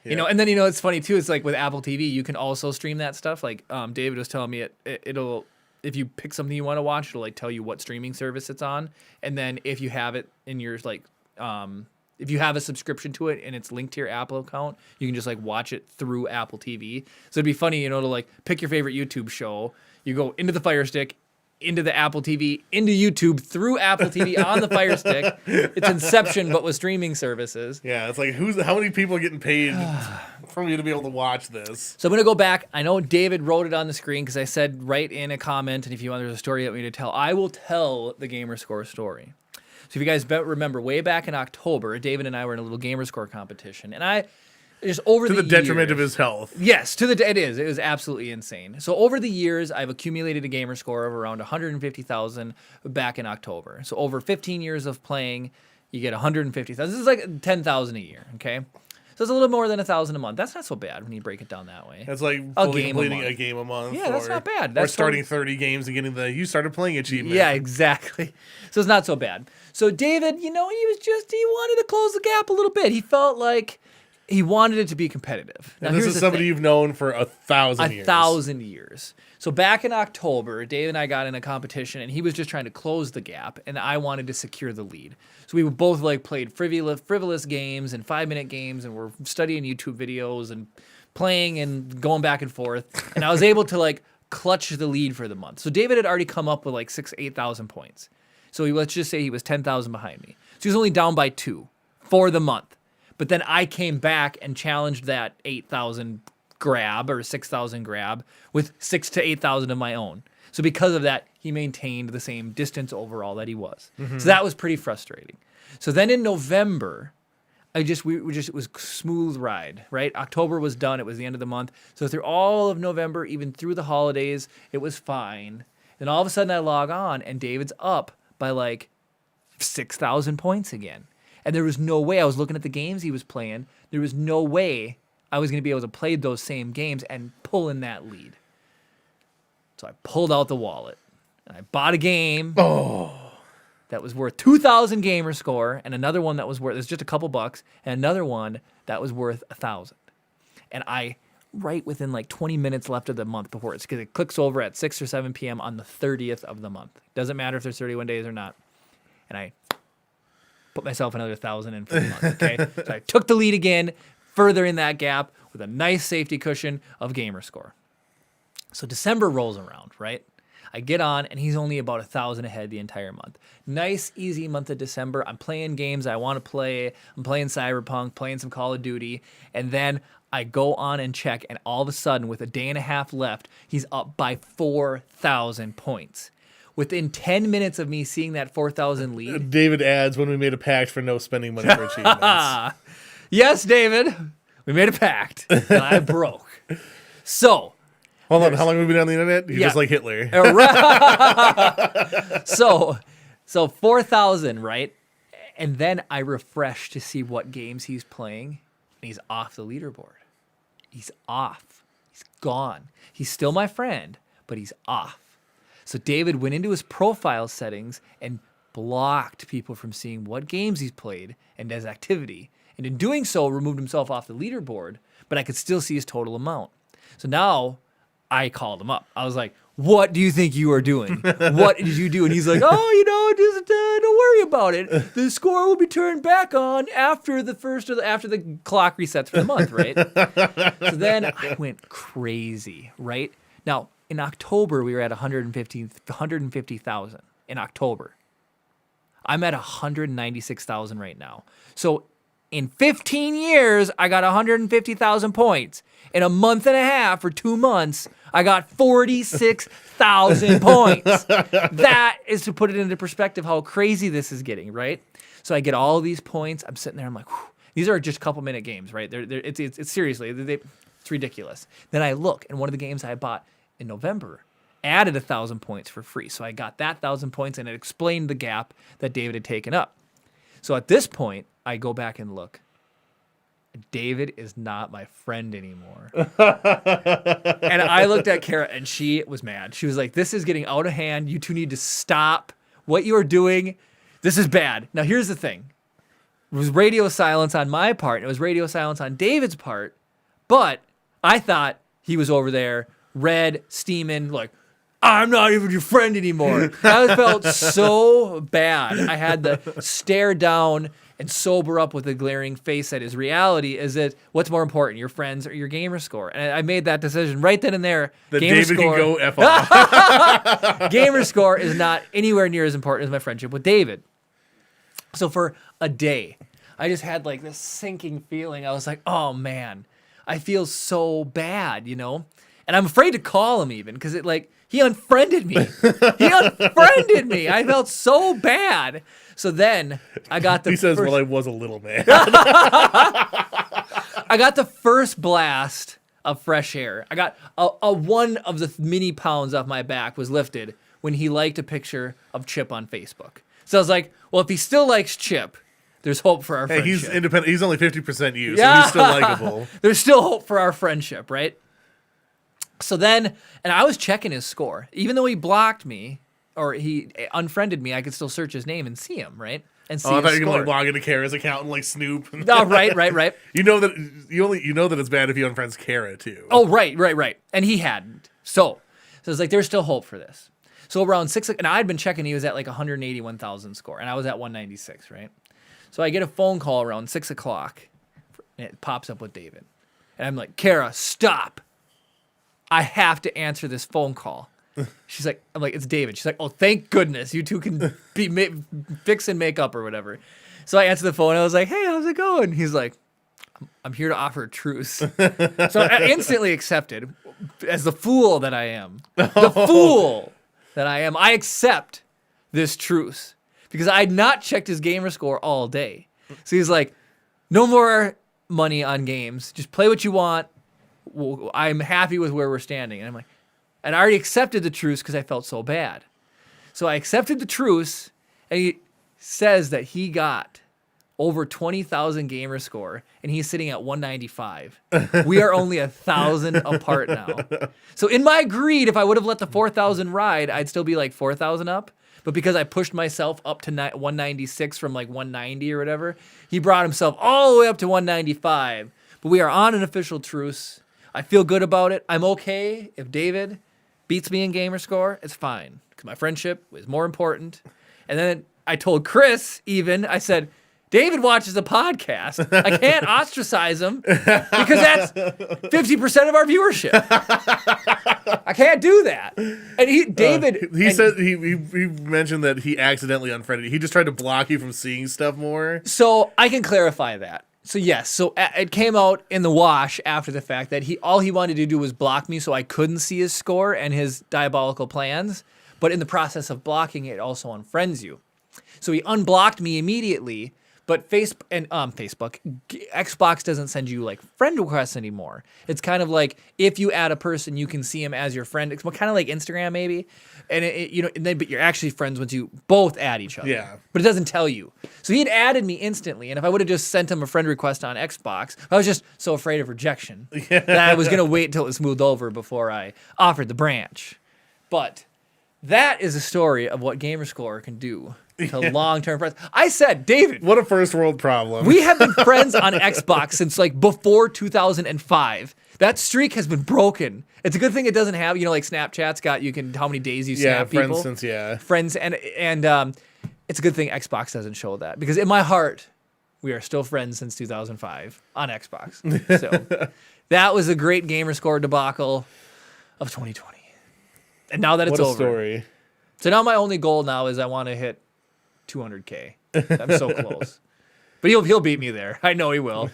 Yeah. And then it's funny too. It's like with Apple TV, you can also stream that stuff. Like David was telling me, it'll. If you pick something you want to watch, it'll like tell you what streaming service it's on, and then if you have it in your if you have a subscription to it and it's linked to your Apple account, you can just like watch it through Apple TV. So it'd be funny, to like pick your favorite YouTube show. You go into the Fire Stick, into the Apple TV, into YouTube through Apple TV on the Fire Stick. It's Inception, but with streaming services. Yeah, it's like how many people are getting paid for you to be able to watch this? So I'm going to go back. I know David wrote it on the screen because I said write in a comment, and if you want there's a story you want me to tell, I will tell the Gamerscore story. So if you guys remember, way back in October, David and I were in a little Gamerscore competition, and I just over to the detriment years, of his health. Yes, it was absolutely insane. So over the years, I've accumulated a gamer score of around 150,000 back in October. So over 15 years of playing, you get 150,000. This is like 10,000 a year. Okay, so it's a little more than 1,000 a month. That's not so bad when you break it down that way. That's like fully completing a game a month. Yeah, that's not bad. That's or starting 30 games and getting you started playing achievement. Yeah, exactly. So it's not so bad. So David, he wanted to close the gap a little bit. He felt like he wanted it to be competitive. Now, and this is somebody you've known for 1,000 years. 1,000 years. So back in October, Dave and I got in a competition, and he was just trying to close the gap, and I wanted to secure the lead. So we both played frivolous games and 5-minute games, and we're studying YouTube videos and playing and going back and forth. And I was able to clutch the lead for the month. So David had already come up with 8,000 points. So let's just say he was 10,000 behind me. So he was only down by 2 for the month. But then I came back and challenged that 8,000 grab or 6,000 grab with 6,000 to 8,000 of my own. So because of that, he maintained the same distance overall that he was. Mm-hmm. So that was pretty frustrating. So then in November, it was smooth ride, right? October was done. It was the end of the month. So through all of November, even through the holidays, it was fine. Then all of a sudden I log on and David's up by 6,000 points again. And there was no way, I was looking at the games he was playing, there was no way I was going to be able to play those same games and pull in that lead. So I pulled out the wallet and I bought a game that was worth 2,000 gamer score, and another one that was worth, it's just a couple bucks, and another one that was worth 1,000. And right within 20 minutes left of the month before because it clicks over at 6 or 7 p.m. on the 30th of the month. Doesn't matter if there's 31 days or not. And I put myself another 1,000 in for the month, okay? So I took the lead again, further in that gap with a nice safety cushion of gamer score. So December rolls around, right? I get on, and he's only about 1,000 ahead the entire month. Nice, easy month of December. I'm playing games I want to play. I'm playing Cyberpunk, playing some Call of Duty, and then I go on and check, and all of a sudden, with a day and a half left, he's up by 4,000 points. within 10 minutes of me seeing that 4,000 lead. David adds, when we made a pact for no spending money for achievements. Yes, David, we made a pact, and I broke. So, Hold on, how long have we been on the internet? You're Yeah. just like Hitler. so 4,000, right? And then I refresh to see what games he's playing, and he's off the leaderboard. He's off. He's gone. He's still my friend, but he's off. So David went into his profile settings and blocked people from seeing what games he's played and his activity. And in doing so, removed himself off the leaderboard, but I could still see his total amount. So now I called him up. I was like, what do you think you are doing? What did you do? And he's like, oh, just don't worry about it. The score will be turned back on after the clock resets for the month, right? So then I went crazy, right? Now, in October, we were at 150,000 in October. I'm at 196,000 right now. So in 15 years, I got 150,000 points. In a month and a half or 2 months, I got 46,000 points. That is to put it into perspective how crazy this is getting, right? So I get all these points. I'm sitting there. I'm like, whew. These are just couple minute games, right? It's seriously, it's ridiculous. Then I look, and one of the games I bought in November added 1,000 points for free. So I got that 1,000 points, and it explained the gap that David had taken up. So at this point, I go back and look. David is not my friend anymore. And I looked at Kara, and she was mad. She was like, this is getting out of hand. You two need to stop what you are doing. This is bad. Now, here's the thing. It was radio silence on my part, and it was radio silence on David's part, but I thought he was over there, red, steaming, like, I'm not even your friend anymore. I felt so bad. I had to stare down and sober up with a glaring face at his reality. Is it what's more important, your friends or your gamer score? And I made that decision right then and there. That gamer David score, can go F off. gamer score is not anywhere near as important as my friendship with David. So for a day, I just had like this sinking feeling. I was like, oh man, I feel so bad, you know? And I'm afraid to call him even because he unfriended me. He unfriended me. I felt so bad. So then I got the He says, first, well, I was a little mad. I got the first blast of fresh air. I got a one of the mini pounds off my back was lifted when he liked a picture of Chip on Facebook. So I was like, well, if he still likes Chip, there's hope for our Hey, friendship. he's independent. He's only 50% you, so Yeah. he's still likable. There's still hope for our friendship, right? So then, and I was checking his score. Even though he blocked me or he unfriended me, I could still search his name and see him, right? And see Oh, I thought his you could score. like log into Kara's account and like snoop. Oh, right. You know that you know that it's bad if you unfriends Kara too. Oh, right. And he hadn't. So it's like there's still hope for this. So around 6, and I'd been checking, he was at like 181,000 score, and I was at 196, right? So I get a phone call around 6 o'clock, and it pops up with David. And I'm like, Kara, stop. I have to answer this phone call. She's like, I'm like, it's David. She's like, oh, thank goodness. You two can fix and make up or whatever. So I answered the phone. And I was like, hey, how's it going? He's like, I'm here to offer a truce. So I instantly accepted as the fool that I am. The fool that I am. I accept this truce because I had not checked his gamer score all day. So he's like, no more money on games. Just play what you want. I'm happy with where we're standing. And I'm like, and I already accepted the truce because I felt so bad. So I accepted the truce, and he says that he got over 20,000 gamer score, and he's sitting at 195. We are only 1,000 apart now. So in my greed, if I would have let the 4,000 ride, I'd still be like 4,000 up. But because I pushed myself up to 196 from like 190 or whatever, he brought himself all the way up to 195. But we are on an official truce. I feel good about it. I'm okay if David beats me in gamer score. It's fine because my friendship is more important. And then I told Chris I said, David watches the podcast. I can't ostracize him because that's 50% of our viewership. I can't do that. And David... He said he mentioned that he accidentally unfriended you. He just tried to block you from seeing stuff more. So I can clarify that. So yes, so it came out in the wash after the fact that all he wanted to do was block me so I couldn't see his score and his diabolical plans. but in the process of blocking it also unfriends you. So he unblocked me immediately, but Facebook, Xbox doesn't send you like friend requests anymore. It's kind of like if you add a person, you can see him as your friend. It's kind of like Instagram maybe, and but you're actually friends once you both add each other. Yeah. But it doesn't tell you. So he had added me instantly, and if I would have just sent him a friend request on Xbox, I was just so afraid of rejection that I was gonna wait until it smoothed over before I offered the branch. But that is a story of what Gamerscore can do to long-term friends. I said, David, What a first world problem. we have been friends on Xbox since like before 2005. That streak has been broken. It's a good thing it doesn't have, like Snapchat's got how many days you snap for people. instance, yeah. Friends, and it's a good thing Xbox doesn't show that, because in my heart, we are still friends since 2005 on Xbox. So that was a great Gamerscore debacle of 2020. And now that it's What a over. story. So now my only goal now is I want to hit 200K. I'm so close. But he'll beat me there. I know he will.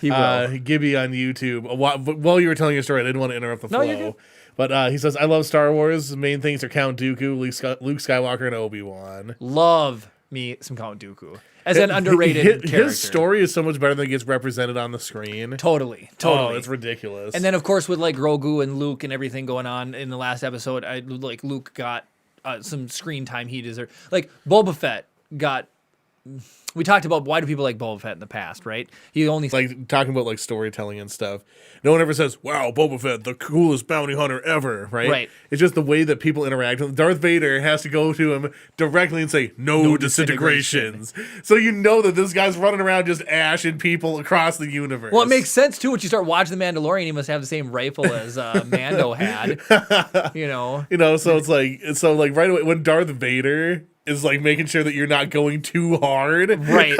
He will. Gibby on YouTube. While you were telling your story, I didn't want to interrupt the flow. No, you're good. But he says, I love Star Wars. The main things are Count Dooku, Luke Skywalker, and Obi-Wan. Love me some Count Dooku as an underrated character. His story is so much better than it gets represented on the screen. Totally. Oh, it's ridiculous. And then, of course, with like Grogu and Luke and everything going on in the last episode, Luke got some screen time he deserved. Like Boba Fett got. We talked about why do people like Boba Fett in the past, right? He only like talking about like storytelling and stuff. No one ever says, "Wow, Boba Fett, the coolest bounty hunter ever," right? Right. It's just the way that people interact. Darth Vader has to go to him directly and say, "No disintegrations." So you know that this guy's running around just ashing people across the universe. Well, it makes sense too. Once you start watching The Mandalorian, he must have the same rifle as Mando had. So it's like right away when Darth Vader is like making sure that you're not going too hard. Right.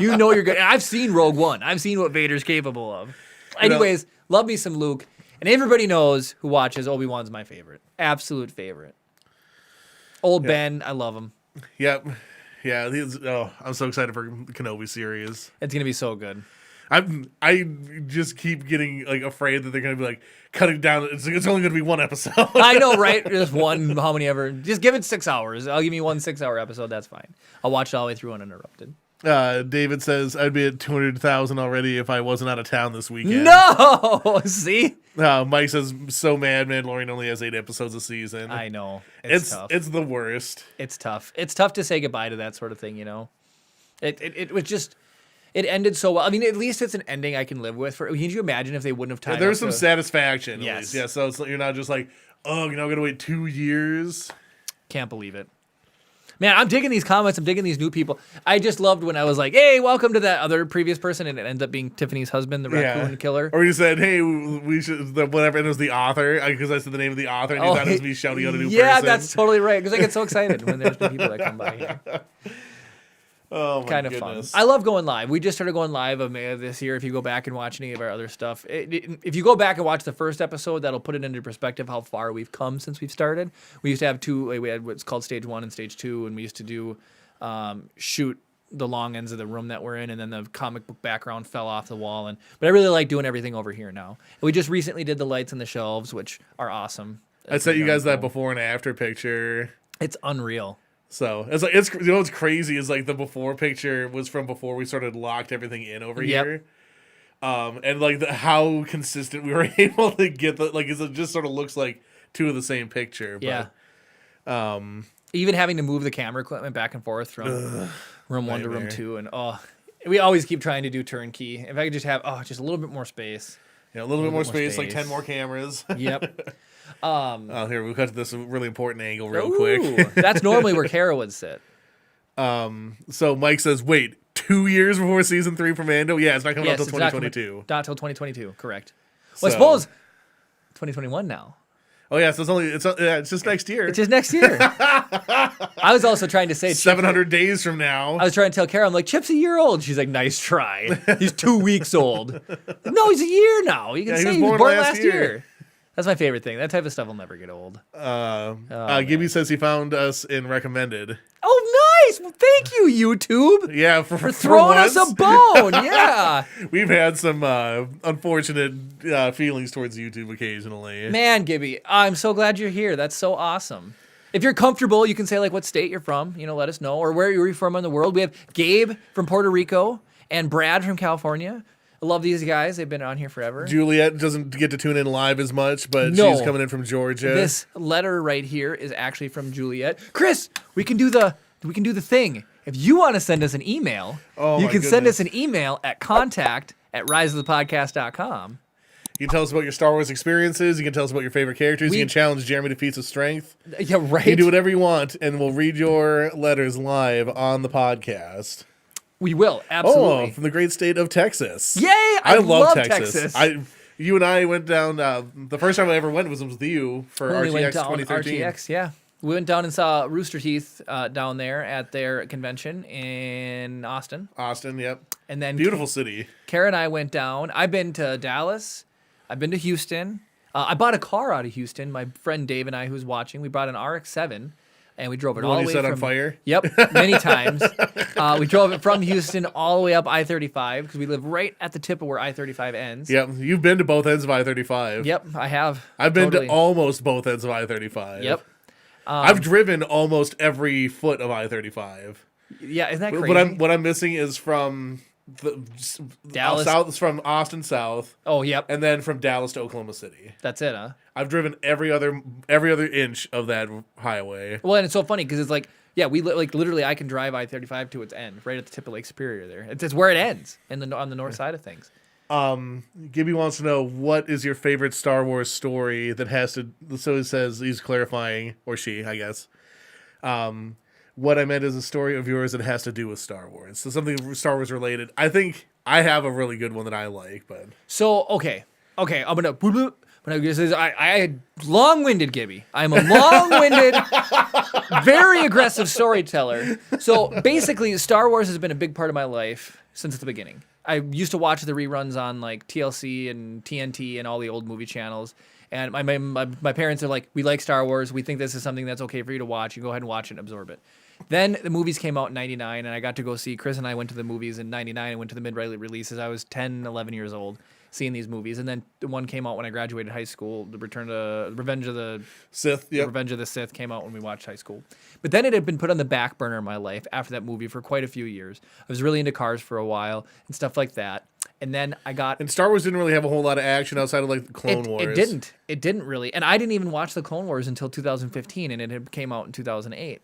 You're good. I've seen Rogue One. I've seen what Vader's capable of. Anyways, love me some Luke. And everybody knows who watches Obi-Wan's my favorite. Absolute favorite. Old Ben, I love him. Yep. Yeah. I'm so excited for the Kenobi series. It's going to be so good. I just keep getting like afraid that they're gonna be like cutting down. It's only gonna be one episode. I know, right? Just one. How many ever? Just give it 6 hours. I'll give you 1 6-hour episode. That's fine. I'll watch it all the way through uninterrupted. David says I'd be at 200,000 already if I wasn't out of town this weekend. No, see. Mike says so mad. Mandalorian only has 8 episodes a season. I know. It's tough. It's the worst. It's tough. It's tough to say goodbye to that sort of thing. It was just. It ended so well. I mean, at least it's an ending I can live with. Can you imagine if they wouldn't have tied There's some satisfaction. Yes. At least. Yeah. So it's, you're not just like, oh, I'm gonna wait 2 years. Can't believe it. Man, I'm digging these comments. I'm digging these new people. I just loved when I was like, hey, welcome to that other previous person, and it ends up being Tiffany's husband, the raccoon killer. Or you said, hey, we should, whatever, and it was the author, because I said the name of the author, and you thought it was me shouting out a new person. Yeah, that's totally right, because I get so excited when there's new people that come by here. Oh, my kind of goodness. fun. I love going live. We just started going live this year. If you go back and watch any of our other stuff, if you go back and watch the first episode, that'll put it into perspective how far we've come since we've started. We used to have we had what's called stage 1 and stage 2, and we used to do shoot the long ends of the room that we're in, and then the comic book background fell off the wall. But I really like doing everything over here now. And we just recently did the lights and the shelves, which are awesome. I sent you guys that before and after picture. It's unreal. So it's like what's crazy is like the before picture was from before we started locked everything in over here, and like how consistent we were able to get it just sort of looks like two of the same picture. But, even having to move the camera equipment back and forth from room 1 to room 2, and we always keep trying to do turnkey. If I could just have just a little bit more space. Yeah, a little bit more space, like 10 more cameras. Yep. Here we'll cut to this really important angle real quick. That's normally where Kara would sit. So Mike says, wait, 2 years before season 3 for Mando? Yeah, it's not coming out until 2022. Not till 2022, correct. Well, I suppose 2021 now. Oh yeah, so it's just next year. It's just next year. I was also trying to say 700 days from now. I was trying to tell Kara, I'm like, Chip's a year old. She's like, nice try. He's 2 weeks old. No, he's a year now. You can say he was born last year. That's my favorite thing. That type of stuff will never get old. Gibby says he found us in recommended. Oh, nice. Well, thank you, YouTube, Yeah, for throwing us once. a bone. Yeah. We've had some unfortunate feelings towards YouTube occasionally. Man, Gibby, I'm so glad you're here. That's so awesome. If you're comfortable, you can say like what state you're from. Let us know, or where you're from in the world. We have Gabe from Puerto Rico and Brad from California. I love these guys. They've been on here forever. Juliet doesn't get to tune in live as much, but No. she's coming in from Georgia. This letter right here is actually from Juliet. Chris, we can do the thing. If you want to send us an email, you can send us an email at contact@riseofthepodcast.com. You can tell us about your Star Wars experiences. You can tell us about your favorite characters. You can challenge Jeremy to feats of strength. Yeah, right. You can do whatever you want, and we'll read your letters live on the podcast. We will, absolutely. Oh, from the great state of Texas. Yay! I love Texas. You and I went down. The first time I ever went was with you for When we RTX went down 2013. RTX, yeah. We went down and saw Rooster Teeth down there at their convention in Austin. Austin, yep. And then Beautiful city. Kara and I went down. I've been to Dallas. I've been to Houston. I bought a car out of Houston. My friend Dave and I, who's watching, we brought an RX-7. And we drove it all the way set from... on fire? Yep, many times. We drove it from Houston all the way up I-35 because we live right at the tip of where I-35 ends. Yep, you've been to both ends of I-35. Yep, I have. I've been Totally. to almost both ends of I-35. Yep. I've driven almost every foot of I-35. Yeah, isn't that crazy? What I'm missing is from Dallas. south, from Austin south, Oh, yep. and then from Dallas to Oklahoma City. That's it, huh? I've driven every other inch of that highway. Well, and it's so funny because it's like, yeah, literally I can drive I-35 to its end, right at the tip of Lake Superior there. It's where it ends on the north side of things. Gibby wants to know, what is your favorite Star Wars story that has to... So he says, he's clarifying, or she, I guess. What I meant is a story of yours that has to do with Star Wars. So something Star Wars related. I think I have a really good one that I like, but... So, okay, I'm going to... I long-winded Gibby. I'm a long-winded, very aggressive storyteller. So basically, Star Wars has been a big part of my life since the beginning. I used to watch the reruns on like TLC and TNT and all the old movie channels. And my parents are like, we like Star Wars. We think this is something that's okay for you to watch. You go ahead and watch it and absorb it. Then the movies came out in 99, and I got to go see... Chris and I went to the movies in 99 and went to the mid-release releases. I was 10, 11 years old seeing these movies. And then the one came out when I graduated high school. The Revenge of the Sith, yep. Revenge of the Sith came out when we watched high school. But then it had been put on the back burner in my life after that movie for quite a few years. I was really into cars for a while and stuff like that. And then I got... And Star Wars didn't really have a whole lot of action outside of like the Clone Wars. It didn't really. And I didn't even watch the Clone Wars until 2015, and it had came out in 2008.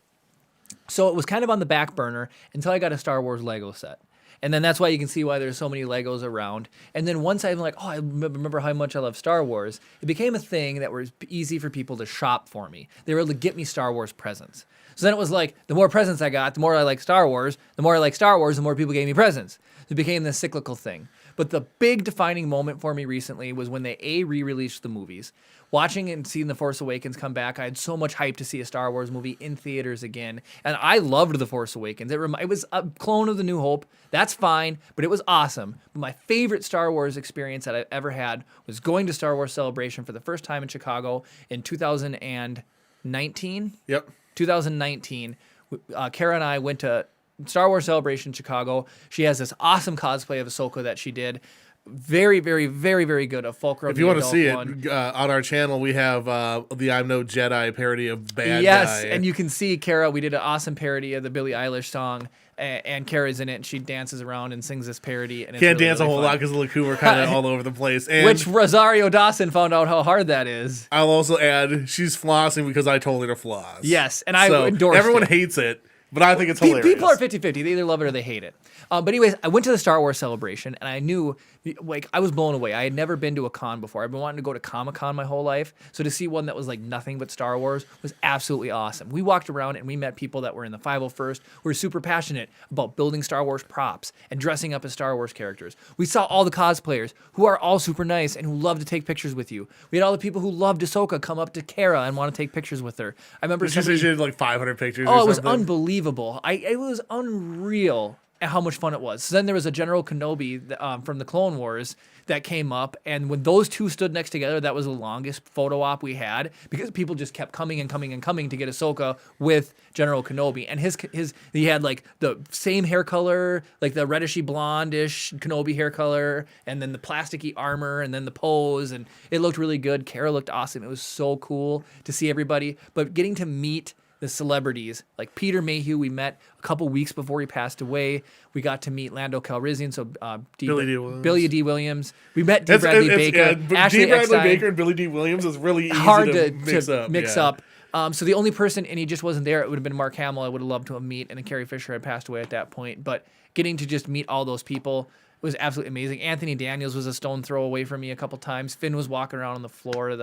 So it was kind of on the back burner until I got a Star Wars Lego set. And then that's why you can see why there's so many Legos around. And then once I'm like, oh, I remember how much I love Star Wars, it became a thing that was easy for people to shop for me. They were able to get me Star Wars presents. So then it was like, the more presents I got, the more I like Star Wars. The more I like Star Wars, the more people gave me presents. It became this cyclical thing. But the big defining moment for me recently was when they re-released the movies. Watching and seeing The Force Awakens come back, I had so much hype to see a Star Wars movie in theaters again. And I loved The Force Awakens. It was a clone of The New Hope. That's fine, but it was awesome. But my favorite Star Wars experience that I ever had was going to Star Wars Celebration for the first time in Chicago in 2019. Yep. 2019. Kara and I went to Star Wars Celebration Chicago. She has this awesome cosplay of Ahsoka that she did. Very, very, very, very good. A Fulcrum. If you want to see it, on our channel, we have the I'm No Jedi parody of Bad Guy. Yes, and you can see Kara. We did an awesome parody of the Billie Eilish song, and Kara's in it, and she dances around and sings this parody. And it's Can't really, dance really a whole fun. lot because the were kind of all over the place. And Which Rosario Dawson found out how hard that is. I'll also add, she's flossing because I told her to floss. Yes, and I endorsed everyone it. hates it, but I think it's hilarious. People are 50-50. They either love it or they hate it. But anyways, I went to the Star Wars Celebration, and I knew, like, I was blown away. I had never been to a con before. I've been wanting to go to Comic-Con my whole life. So to see one that was like nothing but Star Wars was absolutely awesome. We walked around and we met people that were in the 501st who were super passionate about building Star Wars props and dressing up as Star Wars characters. We saw all the cosplayers who are all super nice and who love to take pictures with you. We had all the people who loved Ahsoka come up to Kara and want to take pictures with her. I remember She said she did like 500 pictures. Oh, or it was something. unbelievable. It was unreal how much fun it was. So then there was a General Kenobi from the Clone Wars that came up, and when those two stood next together, that was the longest photo op we had because people just kept coming and coming and coming to get Ahsoka with General Kenobi, and he had like the same hair color, like the reddishy blondish Kenobi hair color, and then the plasticky armor, and then the pose, and it looked really good. Cara looked awesome. It was so cool to see everybody, but getting to meet the celebrities like Peter Mayhew, we met a couple weeks before he passed away. We got to meet Lando Calrissian, so Billy D. Williams. We met D. Bradley Baker. Ashley D. Bradley Eckstein. Baker and Billy D. Williams is really easy Hard to mix up. So the only person, and he just wasn't there, it would have been Mark Hamill. I would have loved to have meet, and then Carrie Fisher had passed away at that point. But getting to just meet all those people was absolutely amazing. Anthony Daniels was a stone throw away from me a couple times. Finn was walking around on the floor.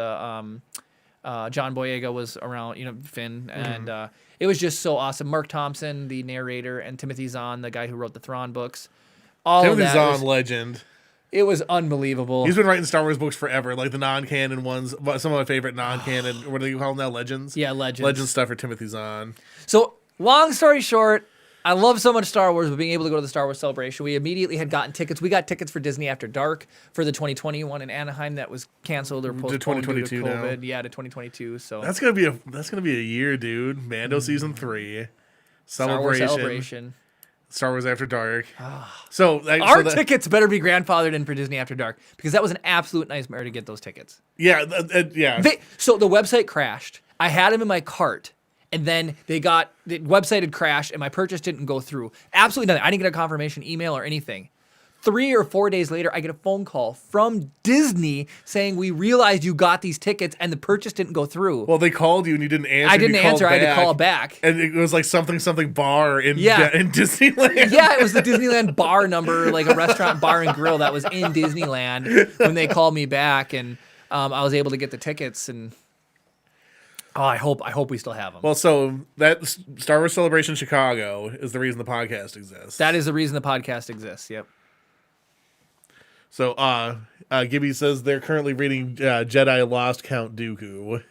John Boyega was around, Finn, and it was just so awesome. Mark Thompson, the narrator, and Timothy Zahn, the guy who wrote the Thrawn books. Timothy Zahn, legend. It was unbelievable. He's been writing Star Wars books forever, like the non-canon ones. Some of my favorite non-canon, what do you call them now? Legends? Yeah, Legends. Legend stuff for Timothy Zahn. So, long story short, I love so much Star Wars, but being able to go to the Star Wars Celebration, we immediately had gotten tickets. We got tickets for Disney After Dark for the 2021 in Anaheim that was canceled or postponed due to COVID. Now. Yeah, to 2022. So that's gonna be a year, dude. Mando season 3, Celebration, Star Wars After Dark. So our tickets better be grandfathered in for Disney After Dark because that was an absolute nightmare to get those tickets. Yeah, yeah. So the website crashed. I had them in my cart. And then the website had crashed and my purchase didn't go through. Absolutely nothing. I didn't get a confirmation email or anything. 3 or 4 days later, I get a phone call from Disney saying, we realized you got these tickets and the purchase didn't go through. Well, they called you and you didn't answer. I didn't answer. I had to call back. And it was like something bar in Disneyland. Yeah, it was the Disneyland bar number, like a restaurant bar and grill that was in Disneyland when they called me back. And I was able to get the tickets and... Oh, I hope we still have them. Well, so that Star Wars Celebration Chicago is the reason the podcast exists. That is the reason the podcast exists. Yep. So, Gibby says they're currently reading Jedi Lost Count Dooku.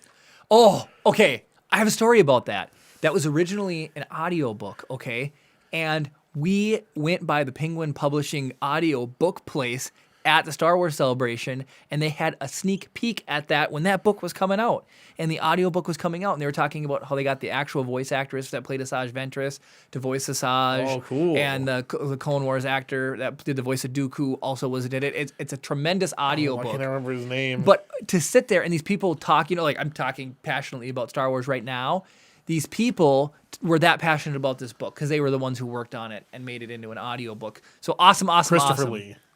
Oh, okay. I have a story about that. That was originally an audiobook, okay? And we went by the Penguin Publishing audio book place at the Star Wars Celebration, and they had a sneak peek at that when that book was coming out. And the audiobook was coming out, and they were talking about how they got the actual voice actress that played Asajj Ventress to voice Asajj. Oh, cool. And the Clone Wars actor that did the voice of Dooku also did it. It's a tremendous audiobook. I can't remember his name. But to sit there and these people talk, like I'm talking passionately about Star Wars right now, these people were that passionate about this book because they were the ones who worked on it and made it into an audiobook. So awesome.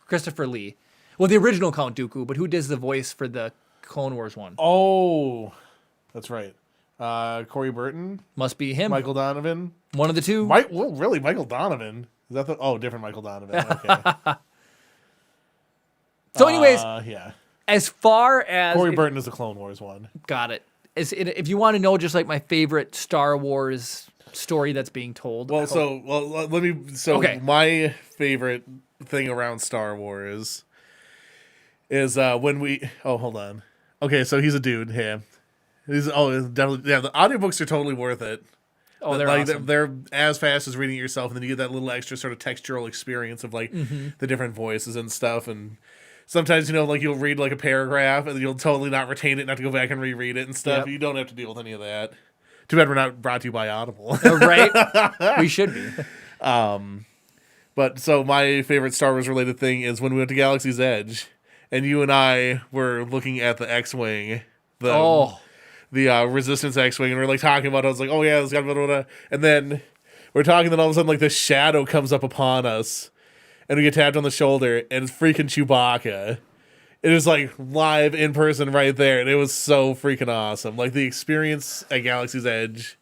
Christopher Lee. Well, the original Count Dooku, but who does the voice for the Clone Wars one? Oh, that's right. Corey Burton? Must be him. Michael Donovan? One of the two. Really? Michael Donovan? Is that different Michael Donovan. Okay. So anyways, yeah. As far as... Corey Burton is the Clone Wars one. Got it. If you want to know just like my favorite Star Wars story that's being told. My favorite thing around Star Wars is when we... Oh, hold on. Okay, so he's a dude. Yeah. Definitely... Yeah, the audiobooks are totally worth it. Oh, they're awesome. They're as fast as reading it yourself, and then you get that little extra sort of textural experience of like the different voices and stuff. And sometimes, you'll read like a paragraph and you'll totally not retain it, not to go back and reread it and stuff. Yep. You don't have to deal with any of that. Too bad we're not brought to you by Audible. Right? We should be. But so my favorite Star Wars related thing is when we went to Galaxy's Edge, and you and I were looking at the X-wing, the Resistance X-wing, and we're like talking about it. I was like, oh yeah, this got blah, blah, blah. And then we're talking, then all of a sudden like this shadow comes up upon us, and we get tapped on the shoulder, and it's freaking Chewbacca. It is like live in person right there, and it was so freaking awesome. Like the experience at Galaxy's Edge,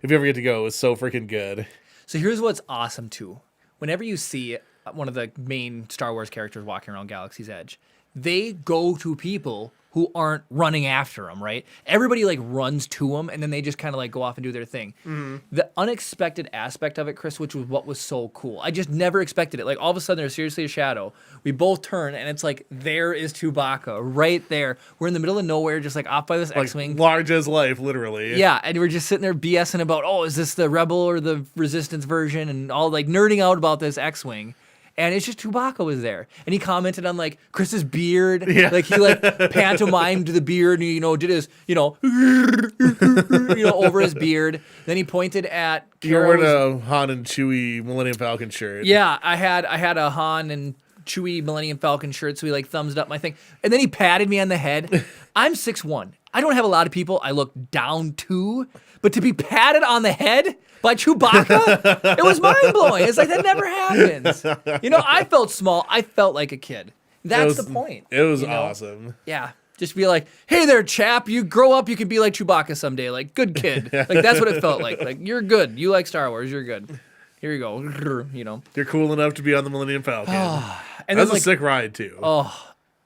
if you ever get to go, is so freaking good. So here's what's awesome too. Whenever you see one of the main Star Wars characters walking around Galaxy's Edge, they go to people who aren't running after them, right? Everybody like runs to them, and then they just kind of like go off and do their thing. The unexpected aspect of it, Chris, which was what was so cool. I just never expected it. Like all of a sudden, there's seriously a shadow. We both turn, and it's like there is Chewbacca right there. We're in the middle of nowhere, just like off by this Like X-wing. large as life, literally. Yeah, and we're just sitting there BSing about, oh, is this the Rebel or the Resistance version, and all like nerding out about this X-wing. And it's just Chewbacca was there, and he commented on like Chris's beard, like he like pantomimed the beard, and did his over his beard. Then he pointed at. You're wearing a Han and Chewie Millennium Falcon shirt. Yeah, I had a Han and Chewie Millennium Falcon shirt, so he like thumbs up my thing, and then he patted me on the head. I'm 6'1". I don't have a lot of people I look down to, but to be patted on the head by Chewbacca, it was mind-blowing. It's like, that never happens. I felt small. I felt like a kid. That's the point. It was awesome. Yeah. Just be like, hey there, chap. You grow up, you can be like Chewbacca someday. Like, good kid. Like, that's what it felt like. Like, you're good. You like Star Wars. You're good. Here you go. You're cool enough to be on the Millennium Falcon. And That's then, a sick ride, too.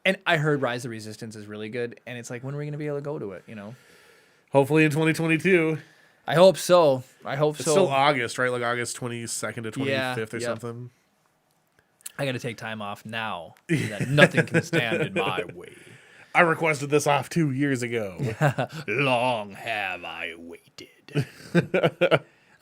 And I heard Rise of Resistance is really good. And it's like, when are we going to be able to go to it, Hopefully in 2022. I hope so. It's still August, right? Like August 22nd to 25th or something. I got to take time off now. That nothing can stand in my way. I requested this off 2 years ago. Long have I waited.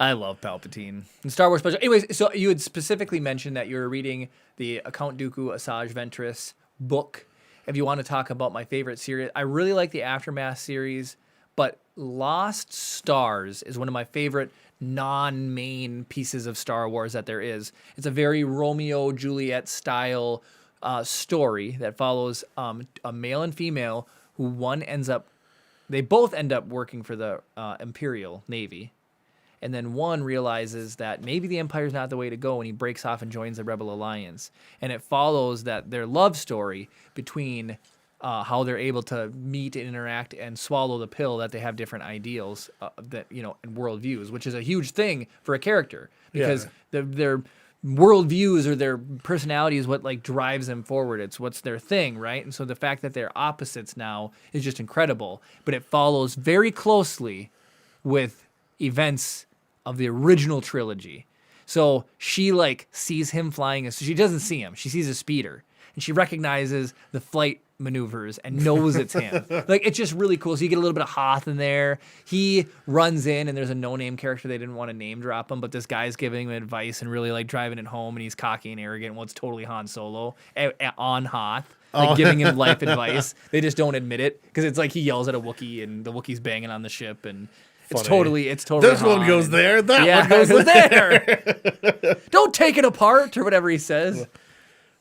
I love Palpatine. And Star Wars special. Anyways, so you had specifically mentioned that you were reading the Count Dooku Asajj Ventress book. If you want to talk about my favorite series, I really like the Aftermath series, but Lost Stars is one of my favorite non-main pieces of Star Wars that there is. It's a very Romeo Juliet style story that follows a male and female who they both end up working for the Imperial Navy. And then one realizes that maybe the Empire's not the way to go, and he breaks off and joins the Rebel Alliance. And it follows that their love story between how they're able to meet and interact and swallow the pill, that they have different ideals and worldviews, which is a huge thing for a character, because their worldviews or their personality is what like drives them forward. It's what's their thing, right? And so the fact that they're opposites now is just incredible. But it follows very closely with events of the original trilogy. So she like sees him flying. So she doesn't see him. She sees a speeder, and she recognizes the flight maneuvers and knows it's him. Like, it's just really cool. So you get a little bit of Hoth in there. He runs in, and there's a no-name character. They didn't want to name drop him, but this guy's giving him advice and really like driving it home, and he's cocky and arrogant. Well, it's totally Han Solo on Hoth. Like giving him life advice. They just don't admit it, because it's like he yells at a Wookiee, and the Wookiee's banging on the ship, and It's totally. This Han. one goes there. That one goes there. Don't take it apart, or whatever he says.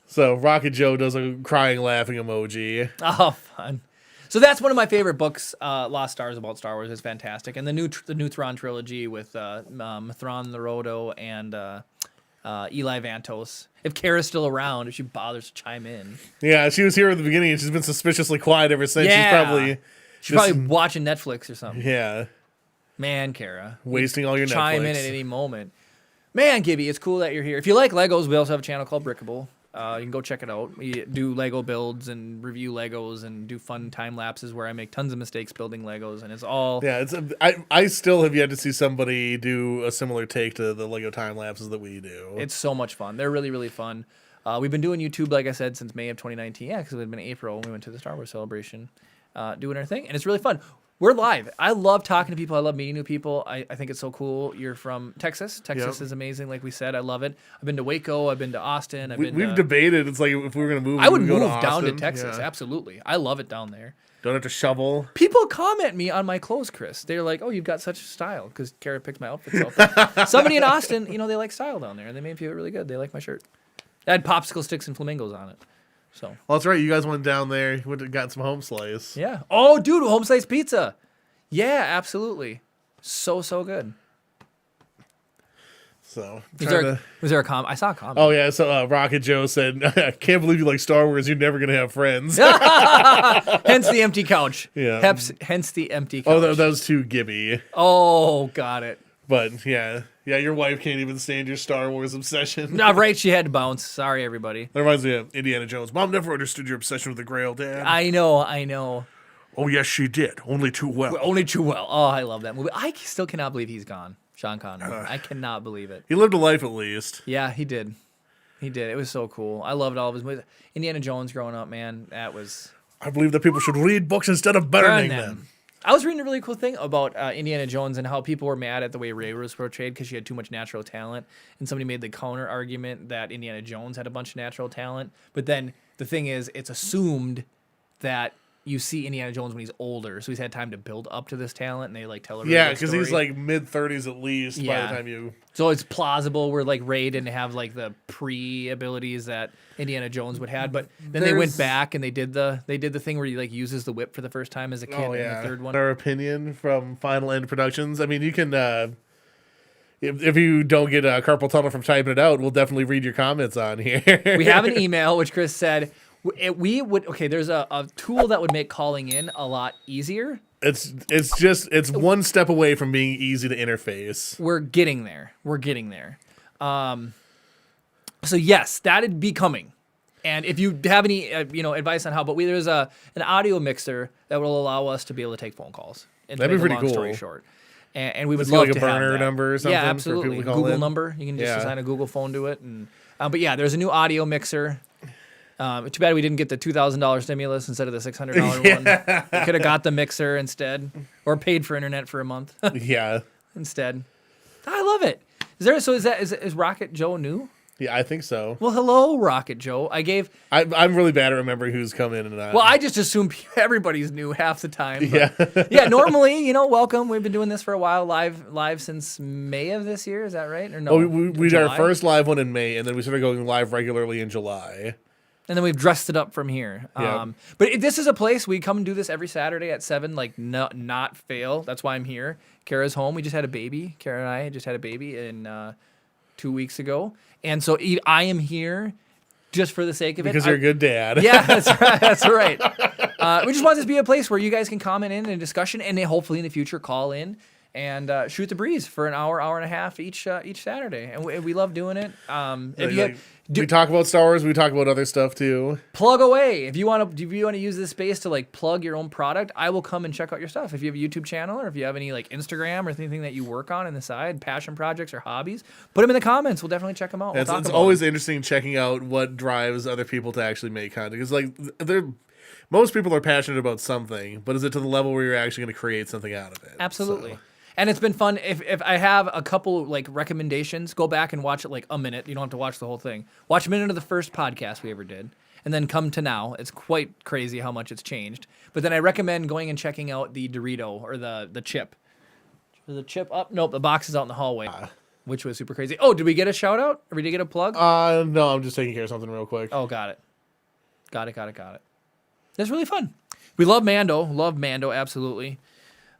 So Rocket Joe does a crying, laughing emoji. Oh, fun. So that's one of my favorite books. Lost Stars about Star Wars is fantastic, and the new Thrawn trilogy with Thrawn Naruto and Eli Vantos. If Kara's still around, if she bothers to chime in. Yeah, she was here at the beginning, and she's been suspiciously quiet ever since. Yeah. She's probably watching Netflix or something. Yeah. Man, Kara. Wasting all your chime Netflix. in at any moment. Man, Gibby, it's cool that you're here. If you like Legos, we also have a channel called Brickable. You can go check it out. We do Lego builds and review Legos and do fun time lapses where I make tons of mistakes building Legos, and it's all... Yeah, I still have yet to see somebody do a similar take to the Lego time lapses that we do. It's so much fun. They're really, really fun. We've been doing YouTube, like I said, since May of 2019. Yeah, because it had been April when we went to the Star Wars celebration, doing our thing, and it's really fun. We're live. I love talking to people. I love meeting new people. I think it's so cool. You're from Texas. Texas is amazing, like we said. I love it. I've been to Waco. I've been to Austin. We've debated. It's like if we were going to move, I would move to down to Austin. Texas. Yeah. Absolutely. I love it down there. Don't have to shovel. People comment me on my clothes, Chris. They're like, "Oh, you've got such style," because Kara picked my outfits out. Somebody in Austin, they like style down there, and they made me feel really good. They like my shirt. It had popsicle sticks and flamingos on it. So. Well, that's right. You guys went down there. You went and got some home slice. Yeah. Oh, dude, home slice pizza. Yeah, absolutely. So good. So, was there a comment? I saw a comment. Oh, yeah. So, Rocket Joe said, I can't believe you like Star Wars. You're never going to have friends. Hence the empty couch. Yeah. Hence the empty couch. Oh, that was too Gibby. Oh, got it. But yeah, your wife can't even stand your Star Wars obsession. No, right, she had to bounce. Sorry, everybody. That reminds me of Indiana Jones. Mom never understood your obsession with the Grail, Dad. I know. Oh, yes, she did. Only too well. Only too well. Oh, I love that movie. I still cannot believe he's gone. Sean Connery. I cannot believe it. He lived a life at least. Yeah, he did. He did. It was so cool. I loved all of his movies. Indiana Jones growing up, man, that was... I believe that people should read books instead of burning Burn them. I was reading a really cool thing about Indiana Jones and how people were mad at the way Rey was portrayed because she had too much natural talent. And somebody made the counter argument that Indiana Jones had a bunch of natural talent. But then the thing is, it's assumed that you see Indiana Jones when he's older. So he's had time to build up to this talent and they like tell a really Yeah, good because he's story. like mid-30s at least by Yeah. the time you... So it's plausible where like Rey didn't have like the pre-abilities that Indiana Jones would have, but then they went back and they did the thing where he like uses the whip for the first time as a kid Oh, in yeah. the third one. Our opinion from Final End Productions. I mean, you can... If you don't get a carpal tunnel from typing it out, we'll definitely read your comments on here. We have an email which Chris said we would there's a tool that would make calling in a lot easier. It's one step away from being easy to interface. We're getting there. So yes, that'd be coming. And if you have any advice on how, but there's an audio mixer that will allow us to be able to take phone calls. And That'd be to make a pretty long story cool. short. And we would Just love like a to have burner that. number or something Yeah, for absolutely. people to call Google in. number. You can just Yeah. assign a Google phone to it. And but yeah, there's a new audio mixer. Too bad we didn't get the $2,000 stimulus instead of the $600 one. We could have got the mixer instead, or paid for internet for a month Yeah. instead. I love it. Is Rocket Joe new? Yeah, I think so. Well, hello, Rocket Joe. I'm really bad at remembering who's come in and not. Well, I just assume everybody's new half the time. Yeah. Yeah, normally, welcome. We've been doing this for a while, live since May of this year. Is that right? Or no? Oh, we did our July? first live one in May, and then we started going live regularly in July. And then we've dressed it up from here. Yeah. But this is a place we come and do this every Saturday at 7, like not fail. That's why I'm here. Kara's home. We just had a baby. Kara and I just had a baby in 2 weeks ago. And so I am here just for the sake of it. Because you're a good dad. Yeah, that's right. That's right. We just want this to be a place where you guys can comment in a discussion and then hopefully in the future call in and shoot the breeze for an hour and a half each Saturday. And we love doing it. We talk about Star Wars. We talk about other stuff too. Plug away. If you want to use this space to like plug your own product, I will come and check out your stuff. If you have a YouTube channel or if you have any like Instagram or anything that you work on the side, passion projects or hobbies, put them in the comments. We'll definitely check them out. It's always interesting checking out what drives other people to actually make content. Because like most people are passionate about something, but is it to the level where you're actually going to create something out of it? Absolutely. So. And it's been fun. If I have a couple like recommendations, go back and watch it like a minute. You don't have to watch the whole thing. Watch a minute of the first podcast we ever did, and then come to now. It's quite crazy how much it's changed. But then I recommend going and checking out the Dorito or the chip. Is the chip up? Nope, the box is out in the hallway, which was super crazy. Oh, did we get a shout out? Or did we get a plug? No, I'm just taking care of something real quick. Oh, got it. Got it. That's really fun. We love Mando, absolutely.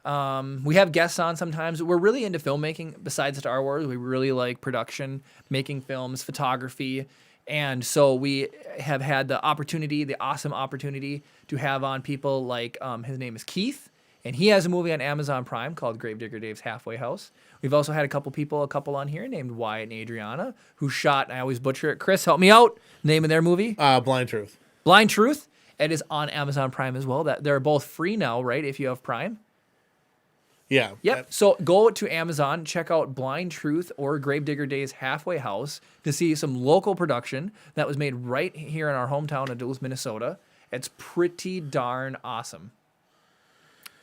We have guests on sometimes. We're really into filmmaking besides Star Wars. We really like production, making films, photography. And so we have had the awesome opportunity to have on people like, his name is Keith, and he has a movie on Amazon Prime called Gravedigger Dave's Halfway House. We've also had a couple on here named Wyatt and Adriana, who shot, I always butcher it. Chris, help me out. Name of their movie? Blind Truth. Blind Truth. It is on Amazon Prime as well. They're both free now, right, if you have Prime? Yeah. Yep. So go to Amazon, check out Blind Truth or Gravedigger Dave's Halfway House to see some local production that was made right here in our hometown of Duluth, Minnesota. It's pretty darn awesome.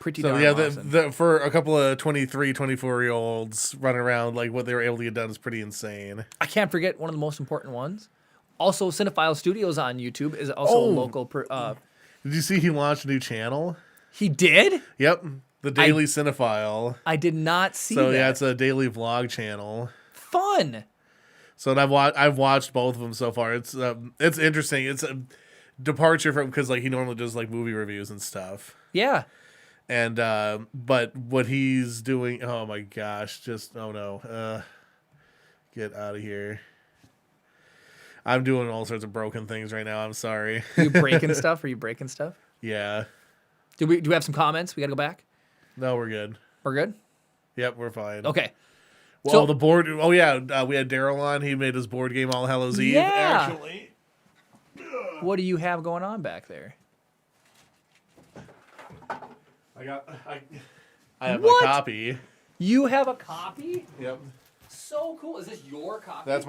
Awesome. For a couple of 23, 24-year-olds running around, like what they were able to get done is pretty insane. I can't forget one of the most important ones. Also, Cinephile Studios on YouTube is also a local. Did you see he launched a new channel? He did? Yep. The Daily Cinephile. I did not see that. So yeah, it's a daily vlog channel. Fun. So and I've watched both of them so far. It's interesting. It's a departure from because like he normally does like movie reviews and stuff. Yeah. And but what he's doing, oh my gosh, just oh no, get out of here. I'm doing all sorts of broken things right now. I'm sorry. Are you breaking stuff? Yeah. Do we have some comments? We got to go back? No, we're good. We're good? Yep, we're fine. Okay. Well, So- the board. Oh yeah, we had Daryl on. He made his board game All Hallows Eve. Yeah. Actually, What do you have going on back there? I have What? my copy. You have a copy? Yep. So cool. Is this your copy? That is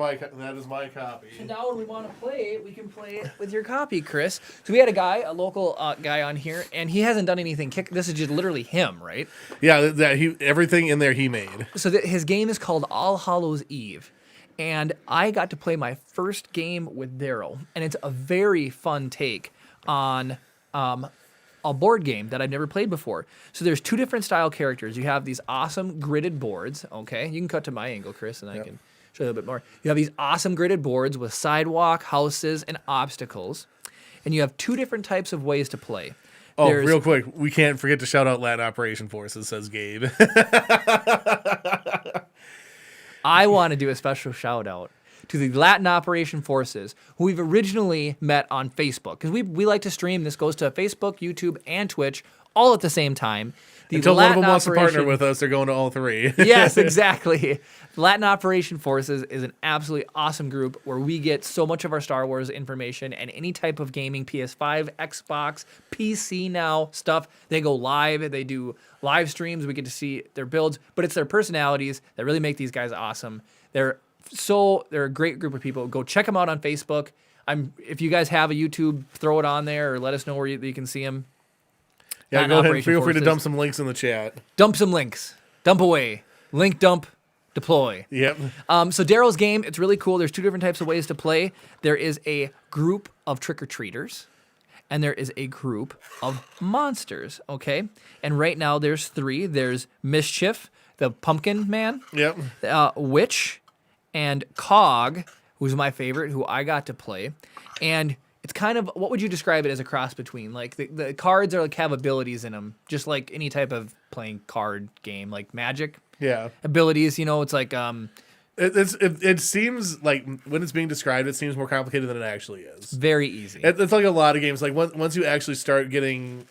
my copy. And now when we want to play it, we can play it with your copy, Chris. So we had a local guy on here, and he hasn't done anything. This is just literally him, right? Yeah, everything in there he made. So his game is called All Hallows Eve. And I got to play my first game with Daryl. And it's a very fun take on a board game that I've never played before. So there's two different style characters. You have these awesome gridded boards. Okay, you can cut to my angle, Chris, and I can show you a little bit more. You have these awesome gridded boards with sidewalk, houses, and obstacles. And you have two different types of ways to play. Oh, real quick, we can't forget to shout out Latin Operation Forces, says Gabe. I want to do a special shout out to the Latin Operation Forces, who we've originally met on Facebook. Because we like to stream. This goes to Facebook, YouTube, and Twitch all at the same time. Until one of them wants to partner with us, they're going to all three. Yes, exactly. Latin Operation Forces is an absolutely awesome group where we get so much of our Star Wars information and any type of gaming, PS5, Xbox, PC now stuff. They go live. They do live streams. We get to see their builds, but it's their personalities that really make these guys awesome. They're a great group of people. Go check them out on Facebook. If you guys have a YouTube, throw it on there or let us know where you can see them. Yeah, Latin go ahead and Operation feel free to Forces. dump some links in the chat. Dump some links. Dump away. Link dump. Deploy. Yep. So Daryl's game, it's really cool. There's two different types of ways to play. There is a group of trick-or-treaters, and there is a group of monsters, okay? And right now there's three. There's Mischief, the pumpkin man, Yep. Witch, and Cog, who's my favorite, who I got to play. And it's kind of, what would you describe it as a cross between? Like the cards are have abilities in them, just like any type of playing card game, like Magic. Yeah. Abilities, it's like It seems like when it's being described, it seems more complicated than it actually is. very easy. It's like a lot of games. Like once you actually start getting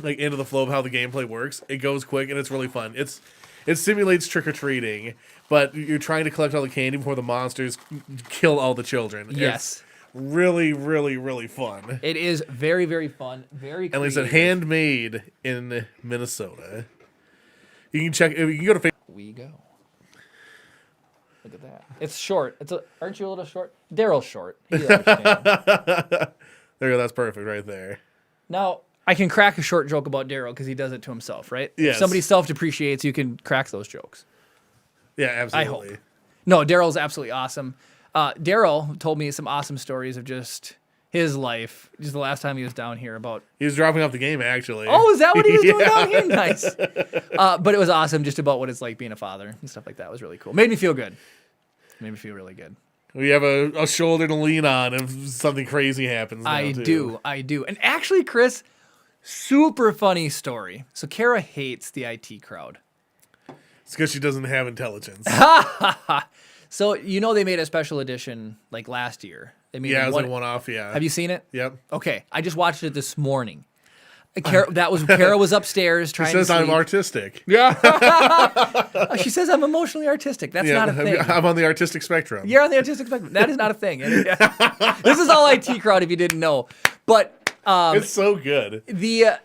like into the flow of how the gameplay works, it goes quick and it's really fun. It simulates trick or treating, but you're trying to collect all the candy before the monsters kill all the children. Yes. It's really, really, really fun. It is very, very fun. Very And like I said, creative. handmade in Minnesota. You can check. You can go to Facebook. We go. Look at that. It's short. Aren't you a little short? Daryl's short. He understands. There you go. That's perfect right there. Now, I can crack a short joke about Daryl because he does it to himself, right? Yes. If somebody self-depreciates, you can crack those jokes. Yeah, absolutely. I hope. No, Daryl's absolutely awesome. Daryl told me some awesome stories of just his life, just the last time he was down here about... He was dropping off the game, actually. Oh, is that what he was doing Yeah. down here? Nice. But it was awesome just about what it's like being a father and stuff like that. It was really cool. Made me feel good. Made me feel really good. We have a shoulder to lean on if something crazy happens. Now, I too. do. And actually, Chris, super funny story. So Kara hates the IT crowd. It's because she doesn't have intelligence. So they made a special edition like last year. They made Yeah, it was a one-off. Yeah. Have you seen it? Yep. Okay, I just watched it this morning. Kara was upstairs trying She says to sleep. I'm artistic. Yeah. She says I'm emotionally artistic. That's not a thing. I'm on the artistic spectrum. You're on the artistic spectrum. That is not a thing. This is all IT crowd if you didn't know. But It's so good. the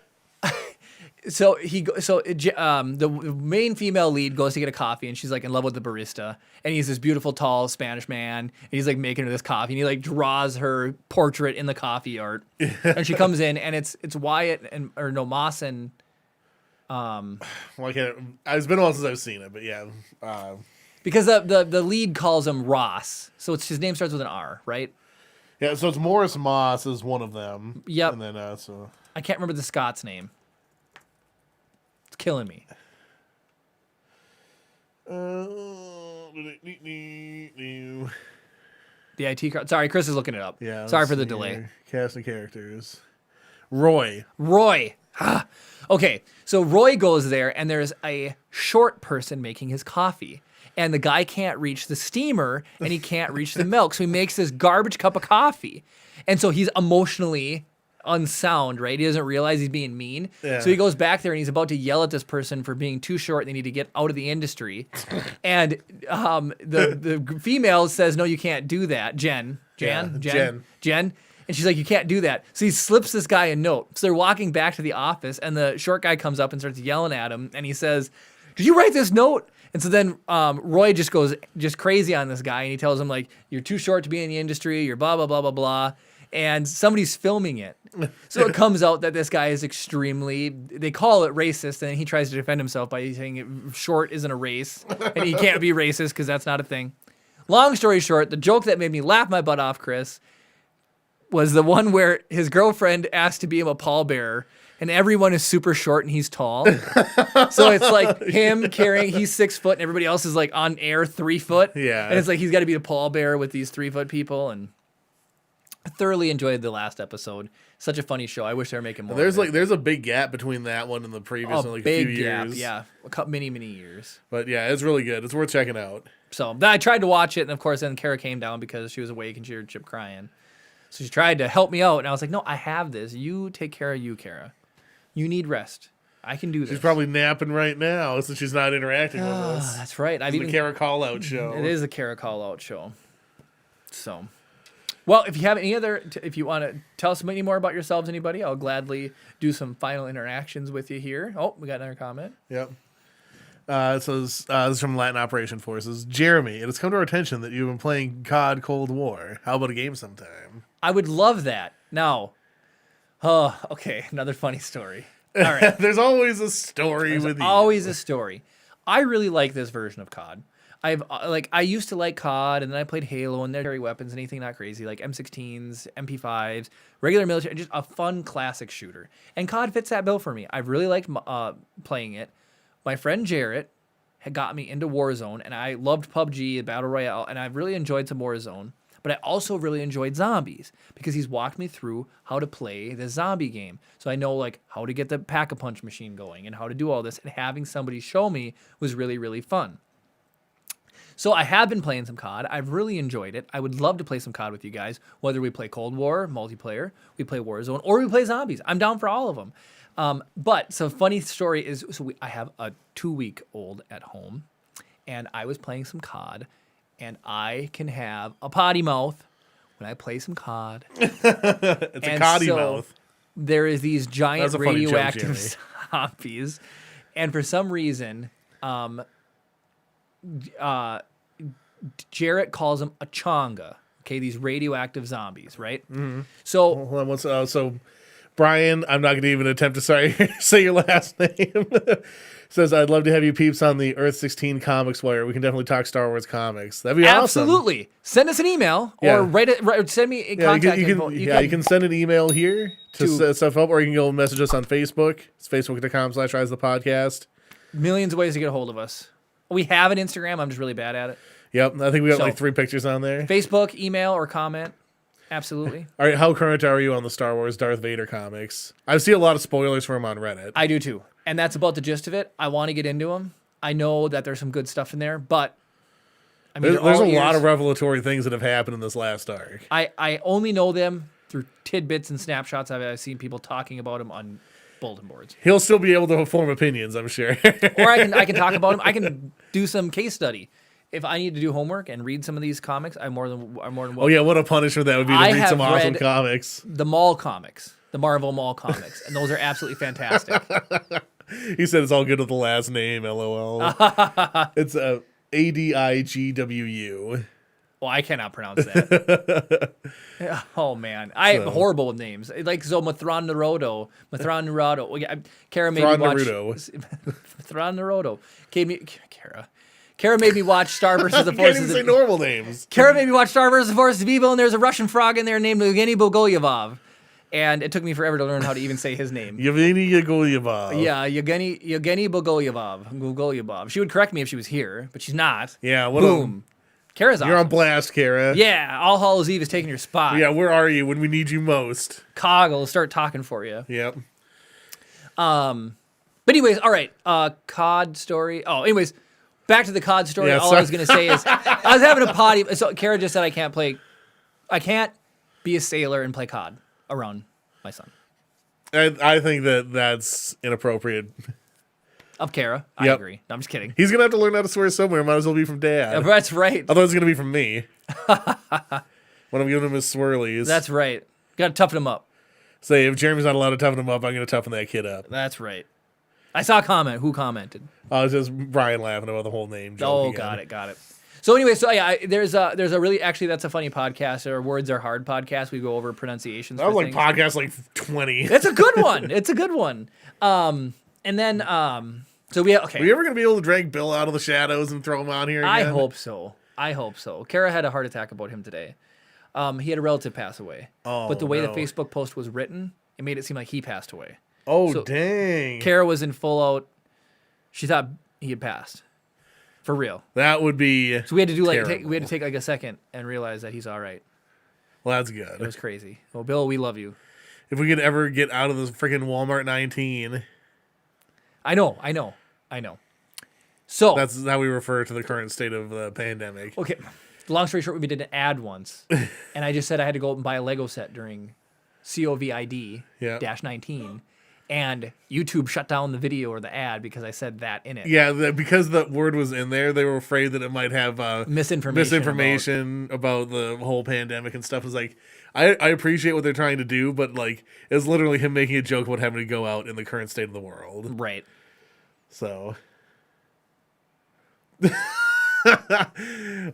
the main female lead goes to get a coffee and she's like in love with the barista and he's this beautiful tall Spanish man and he's like making her this coffee and he like draws her portrait in the coffee art and she comes in and it's Wyatt Moss and Well, I can't. It's been a while since I've seen it, but yeah. because the lead calls him Ross, so his name starts with an R, right? Yeah, so it's Morris Moss is one of them. Yep. And then so I can't remember the Scott's name. It's killing me. The IT crowd. Sorry, Chris is looking it up. yeah. Sorry let's for the see delay. here. Cast of characters. Roy. Okay, so Roy goes there, and there's a short person making his coffee. And the guy can't reach the steamer, and he can't reach the milk. So he makes this garbage cup of coffee. And so he's emotionally unsound, right? He doesn't realize he's being mean. Yeah. So he goes back there and he's about to yell at this person for being too short and they need to get out of the industry. And the female says, no, you can't do that. Jen. And she's like, you can't do that. So he slips this guy a note. So they're walking back to the office, and the short guy comes up and starts yelling at him. And he says, did you write this note? And so then Roy just goes just crazy on this guy. And he tells him, like, you're too short to be in the industry. You're blah, blah, blah, blah, blah. And somebody's filming it. So it comes out that this guy is extremely, they call it racist. And he tries to defend himself by saying short isn't a race. And he can't be racist because that's not a thing. Long story short, the joke that made me laugh my butt off, Chris, was the one where his girlfriend asked to be him a pallbearer, and everyone is super short and he's tall. So it's like him carrying, he's 6 foot, and everybody else is like on air 3 foot. Yeah. And it's like he's got to be the pallbearer with these 3 foot people. And I thoroughly enjoyed the last episode. Such a funny show. I wish they were making more. There's a big gap between that one and the previous one, like big a few gap, years. yeah, many years. But yeah, it's really good. It's worth checking out. So then I tried to watch it, and of course, then Kara came down because she was awake and she heard Chip crying. So she tried to help me out, and I was like, no, I have this. You take care of you, Kara. You need rest. I can do this. She's probably napping right now since she's not interacting with us. That's right. It's the Kara call-out show. It is a Kara call-out show. So, well, if you have any other, if you want to tell us any more about yourselves, anybody, I'll gladly do some final interactions with you here. Oh, we got another comment. Yep. This is from Latin Operation Forces. Jeremy, it has come to our attention that you've been playing COD Cold War. How about a game sometime? I would love that. Now, okay, another funny story. All right. There's always a story with you. Always a story. I really like this version of COD. I used to like COD, and then I played Halo, and they're carry weapons, anything not crazy, like M16s, MP5s, regular military, just a fun classic shooter. And COD fits that bill for me. I really liked playing it. My friend Jarrett had got me into Warzone, and I loved PUBG, Battle Royale, and I really enjoyed some Warzone. But I also really enjoyed zombies because he's walked me through how to play the zombie game. So I know like how to get the pack-a-punch machine going and how to do all this, and having somebody show me was really, really fun. So I have been playing some COD. I've really enjoyed it. I would love to play some COD with you guys, whether we play Cold War, multiplayer, we play Warzone, or we play zombies. I'm down for all of them. But so funny story is, I have a 2-week-old at home, and I was playing some COD, and I can have a potty mouth when I play some COD. It's a COD mouth. There is these giant radioactive joke, zombies, and for some reason, Jarrett calls them a chonga. Okay, these radioactive zombies, right? Mm-hmm. So, hold on, so Brian, I'm not going to even attempt to say your last name. Says, I'd love to have you peeps on the Earth 16 Comics Wire. We can definitely talk Star Wars comics. That'd be awesome. Absolutely. Send us an email or send me a contact info. You can send an email here to set stuff up, or you can go message us on Facebook. It's facebook.com/Rise the Podcast. Millions of ways to get a hold of us. We have an Instagram. I'm just really bad at it. Yep. I think we got like 3 pictures on there. Facebook, email, or comment. Absolutely. All right. How current are you on the Star Wars Darth Vader comics? I see a lot of spoilers for him on Reddit. I do too. And that's about the gist of it. I want to get into them. I know that there's some good stuff in there, but I mean, there's a lot of revelatory things that have happened in this last arc. I only know them through tidbits and snapshots. I've seen people talking about them on bulletin boards. He'll still be able to form opinions, I'm sure. Or I can talk about them. I can do some case study. If I need to do homework and read some of these comics, I'm more than welcome. Oh yeah, what a punishment that would be to read some awesome comics. The Mall comics, the Marvel Mall comics, and those are absolutely fantastic. He said it's all good with the last name, LOL. It's ADIGWU. Well, I cannot pronounce that. Oh man, I'm horrible with names. Like Mathron Naruto. Kara made me watch Mathron Naruto. Kara made me watch Star vs. the Forces. You can't even say normal names. Kara made me watch Star vs. the Forces of Evil, and there's a Russian frog in there named Yevgeny Bogolyevov. And it took me forever to learn how to even say his name. Yevgeny Bogolyevov. Yeah, Yevgeny Bogolyevov. She would correct me if she was here, but she's not. Yeah, boom. Kara's awesome. You're on blast, Kara. Yeah, All Hallows Eve is taking your spot. Yeah, where are you when we need you most? Cog will start talking for you. Yep. But anyways, all right. COD story. Oh, anyways, back to the COD story. Yeah, all I was going to say is I was having a potty. So Kara just said I can't be a sailor and play COD around my son. I think that's inappropriate. Of Kara. I Yep. agree. No, I'm just kidding. He's gonna have to learn how to swear somewhere. Might as well be from Dad. That's right. Otherwise, it's gonna be from me. When I'm giving him his swirlies. That's right. Got to toughen him up. Say, if Jeremy's not allowed to toughen him up, I'm gonna toughen that kid up. That's right. I saw a comment. Who commented? It's just Brian laughing about the whole name joke Oh, again. got it. So anyway, there's a really, actually, that's a funny podcast, or Words Are Hard podcast. We go over pronunciations. I was for like things. podcast like 20. It's a good one. It's a good one. And then so we okay. Are you ever gonna be able to drag Bill out of the shadows and throw him out here again? I hope so. Kara had a heart attack about him today. He had a relative pass away. Oh, but the way no. the Facebook post was written, it made it seem like he passed away. Oh, So- dang. Kara was in full out. She thought he had passed. For real. That would be. So we had to do terrible. we had to take like a second and realize that he's all right. Well, that's It good. was crazy. Well, Bill, we love you. If we could ever get out of this freaking Walmart 19, I know. So that's how we refer to the current state of the pandemic. okay. Long story short, we did an ad once, and I just said I had to go and buy a Lego set during COVID Yeah. -19, and YouTube shut down the video or the ad because I said that in it. Yeah, because the word was in there, they were afraid that it might have Misinformation about the whole pandemic and stuff. It's like, I appreciate what they're trying to do, but like, it's literally him making a joke about having to go out in the current state of the world. Right. So,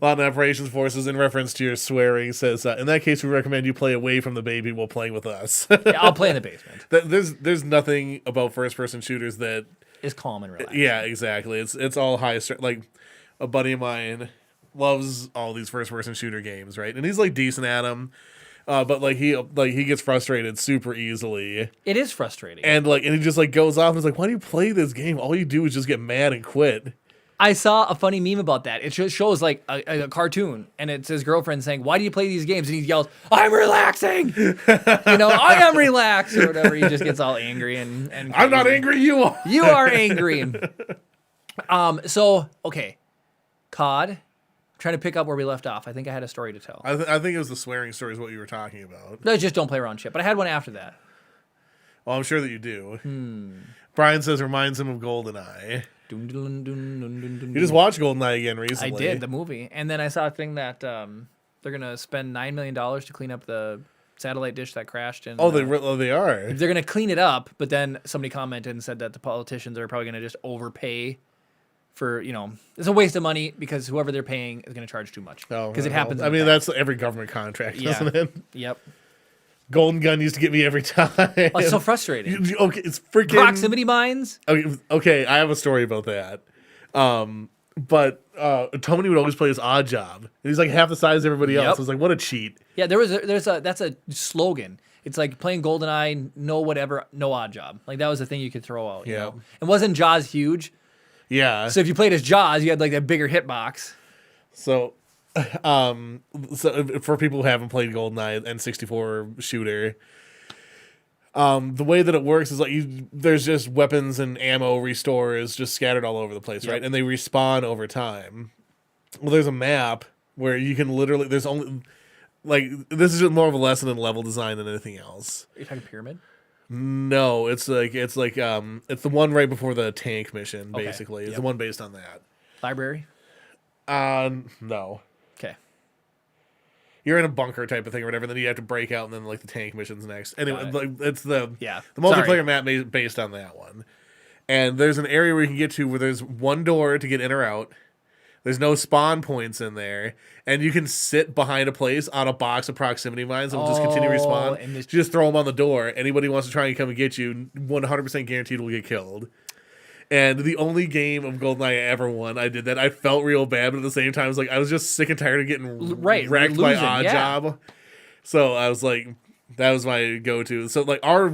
Latin Operations Forces, in reference to your swearing, says, in that case, we recommend you play away from the baby while playing with us. Yeah, I'll play in the basement. There's nothing about first-person shooters that... It's calm and relaxed. Yeah, exactly. It's all high stress. Like, a buddy of mine loves all these first-person shooter games, right? And he's, like, decent at them. But, he gets frustrated super easily. It is frustrating. And he just, goes off and is like, why do you play this game? All you do is just get mad and quit. I saw a funny meme about that. It just shows like a cartoon, and it's his girlfriend saying, "Why do you play these games?" And he yells, "I'm relaxing." I am relaxed or whatever. He just gets all angry and I'm not angry, you are. You are angry. So okay, COD. Trying to pick up where we left off. I think I had a story to tell. I think it was the swearing story is what you were talking about. No, just don't play around shit. But I had one after that. Well, I'm sure that you do. Brian says reminds him of GoldenEye. You just watched GoldenEye again recently. I did, the movie. And then I saw a thing that they're going to spend $9 million to clean up the satellite dish that crashed. And, they are. They're going to clean it up, but then somebody commented and said that the politicians are probably going to just overpay for, it's a waste of money because whoever they're paying is going to charge too much. Because it happens. I mean, that's every government contract, isn't it? Yep. Golden Gun used to get me every time. Oh, it's so frustrating. Okay, it's freaking... Proximity mines? Okay, I have a story about that. But Tony would always play his Odd Job. And he's like half the size of everybody else. Yep. I was like, what a cheat. Yeah, that's a slogan. It's like playing GoldenEye, no whatever, no Odd Job. Like that was the thing you could throw out. You know? And wasn't Jaws huge? Yeah. So if you played as Jaws, you had like that bigger hitbox. So for people who haven't played GoldenEye N64 shooter, the way that it works is there's just weapons and ammo restores just scattered all over the place, right? And they respawn over time. Well, there's a map where you can literally this is just more of a lesson in level design than anything else. Are you talking pyramid? No, it's the one right before the tank mission, Okay. basically. It's Yep. the one based on that. Library? No. Okay. You're in a bunker type of thing or whatever, and then you have to break out, and then the tank mission's next. Anyway, it's the multiplayer map based on that one. And there's an area where you can get to where there's one door to get in or out. There's no spawn points in there, and you can sit behind a place on a box of proximity mines and will just continue to respawn. And You just throw them on the door. Anybody who wants to try and come and get you, 100% guaranteed will get killed. And the only game of GoldenEye I ever won, I did that. I felt real bad, but at the same time, I was just sick and tired of getting wrecked by Odd Job. So I was like, that was my go-to. So our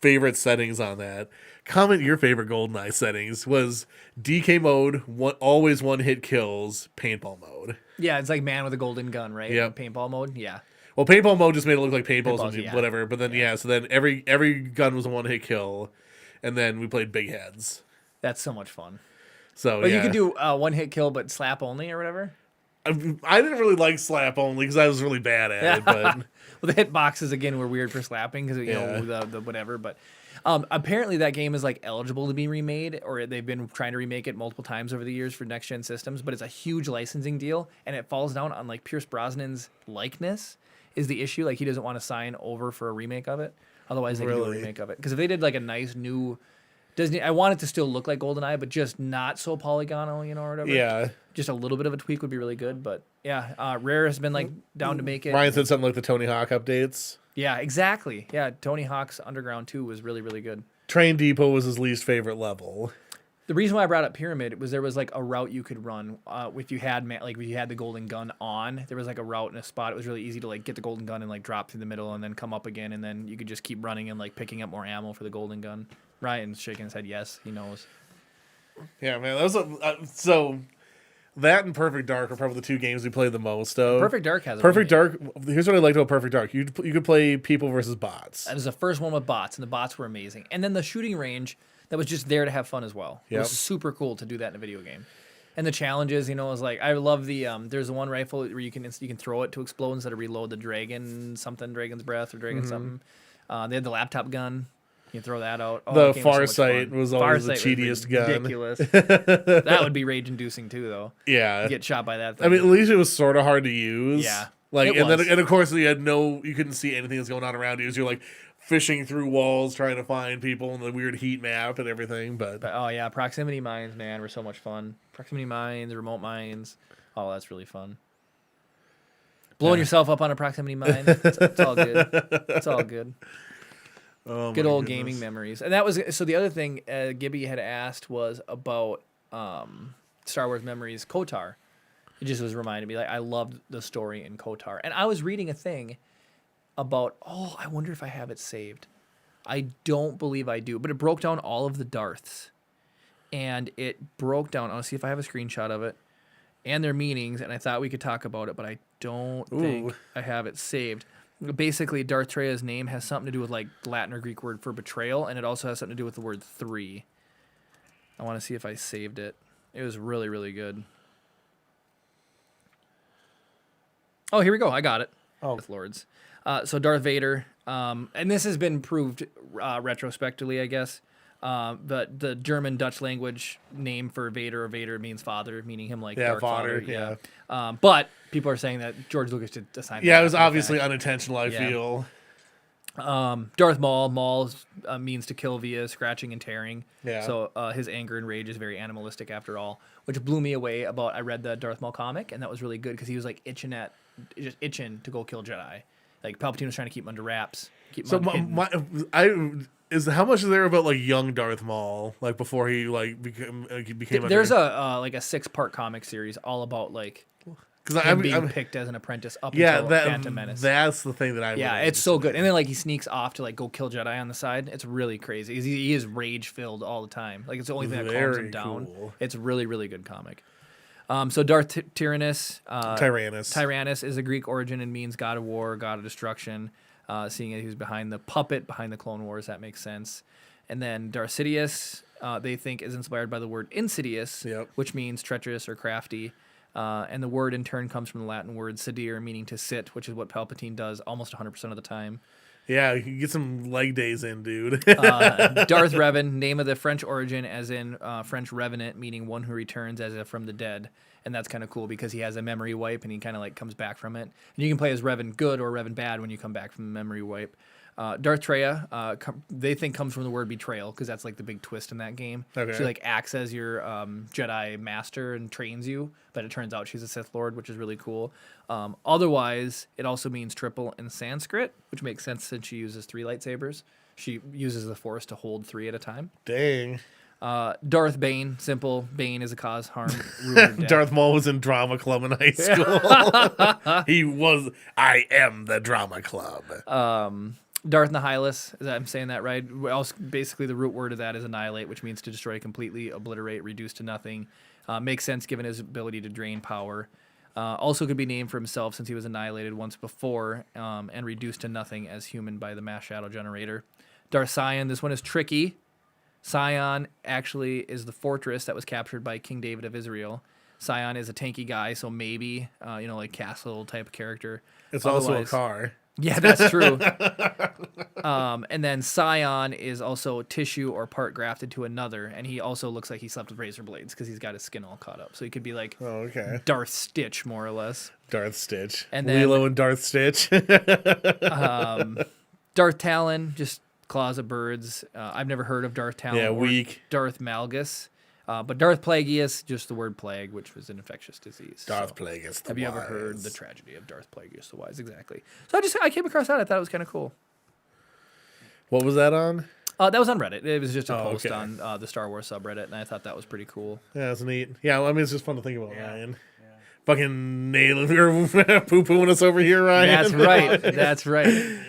favorite settings on that. Comment your favorite GoldenEye settings was DK mode, always one-hit kills, paintball mode. Yeah, it's like man with a golden gun, right? Yep. Paintball mode, yeah. Well, paintball mode just made it look like paintballs yeah. whatever. But then so then every gun was a one-hit kill. And then we played Big Heads. That's so much fun. So But you could do one hit kill, but slap only or whatever. I didn't really like slap only because I was really bad at it. But Well, the hitboxes again were weird for slapping because you know the whatever. But apparently that game is like eligible to be remade, or they've been trying to remake it multiple times over the years for next gen systems. But it's a huge licensing deal, and it falls down on like Pierce Brosnan's likeness is the issue. Like he doesn't want to sign over for a remake of it. Otherwise, they could do a remake of it. Because if they did like a nice new Disney, I want it to still look like GoldenEye, but just not so polygonal, you know, or whatever. yeah, Just a little bit of a tweak would be really good. But yeah, Rare has been like down to make it. Ryan said something like the Tony Hawk updates. Yeah, exactly. Yeah, Tony Hawk's Underground 2 was really, really good. Train Depot was his least favorite level. The reason why I brought up Pyramid was there was like a route you could run if you had if you had the golden gun on. There was like a route in a spot. It was really easy to like get the golden gun and like drop through the middle and then come up again, and then you could just keep running and like picking up more ammo for the golden gun. Ryan's shaking his head. Yes, he knows. Yeah, man, that was so. That and Perfect Dark are probably the two games we played the most of. Perfect Dark has a Perfect remake. Dark. Here's what I liked about Perfect Dark. You could play people versus bots. That was the first one with bots, and the bots were amazing. And then the shooting range that was just there to have fun as well. It was super cool to do that in a video game. And the challenges, you know, is like I love the there's one rifle where you can throw it to explode instead of reload the dragon's breath or dragon something. They had the laptop gun. You can throw that out. Oh, the Farsight was always the cheatiest gun. Ridiculous. That would be rage inducing too, though. Yeah, You get shot by that thing. I mean, at least it was sort of hard to use. Yeah, like it was. and of course you couldn't see anything that's going on around you. So you're like fishing through walls trying to find people in the weird heat map and everything. But oh yeah, proximity mines, man, were so much fun. Proximity mines, remote mines. Oh, that's really fun. Blowing yourself up on a proximity mine. It's all good. It's all good. oh, Good my old goodness. gaming memories. And that was so the other thing Gibby had asked was about Star Wars Memories KOTOR. It just was reminding me, like, I loved the story in KOTOR. And I was reading a thing about, I wonder if I have it saved. I don't believe I do, but it broke down all of the Darths. And it broke down, I'll see if I have a screenshot of it, and their meanings, and I thought we could talk about it, but I don't think I have it saved. Basically, Darth Treya's name has something to do with like Latin or Greek word for betrayal, and it also has something to do with the word 3. I want to see if I saved it. It was really, really good. Oh, here we go. I got it. With Lords. So Darth Vader, and this has been proved retrospectively, I guess. But the German Dutch language name for Vader, or Vader means father, meaning him like Dark Father. Yeah. But people are saying that George Lucas did assign. Yeah, it was obviously unintentional. I feel. Darth Maul. Maul means to kill via scratching and tearing. Yeah. So his anger and rage is very animalistic after all, which blew me away. I read the Darth Maul comic, and that was really good because he was like itching to go kill Jedi. Like Palpatine was trying to keep him under wraps. So how much is there about like young Darth Maul, like before he like became? There's a 6-part comic series all about like him being picked as an apprentice up until Phantom Menace. That's the thing that it's so good. And then like he sneaks off to like go kill Jedi on the side. It's really crazy. He is rage filled all the time. Like it's the only thing that calms him down. Cool. It's a really, really good comic. So Darth Tyrannus. Tyrannus is a Greek origin and means god of war, god of destruction. Seeing as he was behind the Clone Wars, that makes sense. And then Darth Sidious, they think is inspired by the word insidious, which means treacherous or crafty. And the word in turn comes from the Latin word sedere, meaning to sit, which is what Palpatine does almost 100% of the time. Yeah, you can get some leg days in, dude. Darth Revan, name of the French origin, as in French revenant, meaning one who returns as if from the dead. And that's kind of cool because he has a memory wipe and he kind of like comes back from it. And you can play as Revan good or Revan bad when you come back from the memory wipe. Darth Treya, they think comes from the word betrayal because that's like the big twist in that game. Okay. She like acts as your Jedi master and trains you, but it turns out she's a Sith Lord, which is really cool. Otherwise, it also means triple in Sanskrit, which makes sense since she uses 3 lightsabers. She uses the Force to hold 3 at a time. Dang. Darth Bane, simple. Bane is a cause, harm, ruin, death. Darth Maul was in drama club in high school. He was. I am the drama club. Darth Nihilus, I'm saying that right? Also, basically, the root word of that is annihilate, which means to destroy, completely, obliterate, reduce to nothing. Makes sense given his ability to drain power. Also could be named for himself since he was annihilated once before and reduced to nothing as human by the mass shadow generator. Darth Sion, this one is tricky. Sion actually is the fortress that was captured by King David of Israel. Scion is a tanky guy, so maybe like Castle type of character. It's also a Otherwise- car. Yeah, that's true. And then Scion is also tissue or part grafted to another, and he also looks like he slept with razor blades because he's got his skin all caught up. So he could be like Oh, okay. Darth Stitch, more or less. Darth Stitch. And then- Lilo and Darth Stitch. Darth Talon, just claws of birds. I've never heard of Darth Talon. Yeah, or weak. Darth Malgus. But Darth Plagueis, just the word plague, which was an infectious disease. Darth Plagueis the Have you ever Wise. heard the tragedy of Darth Plagueis the Wise? Exactly. So I came across that. I thought it was kind of cool. What was that on? That was on Reddit. It was just a post okay. on the Star Wars subreddit, and I thought that was pretty cool. Yeah, that's neat. Yeah, well, I mean, it's just fun to think about, Ryan. Fucking nailing or poo-pooing us over here, Ryan. That's right. That's right.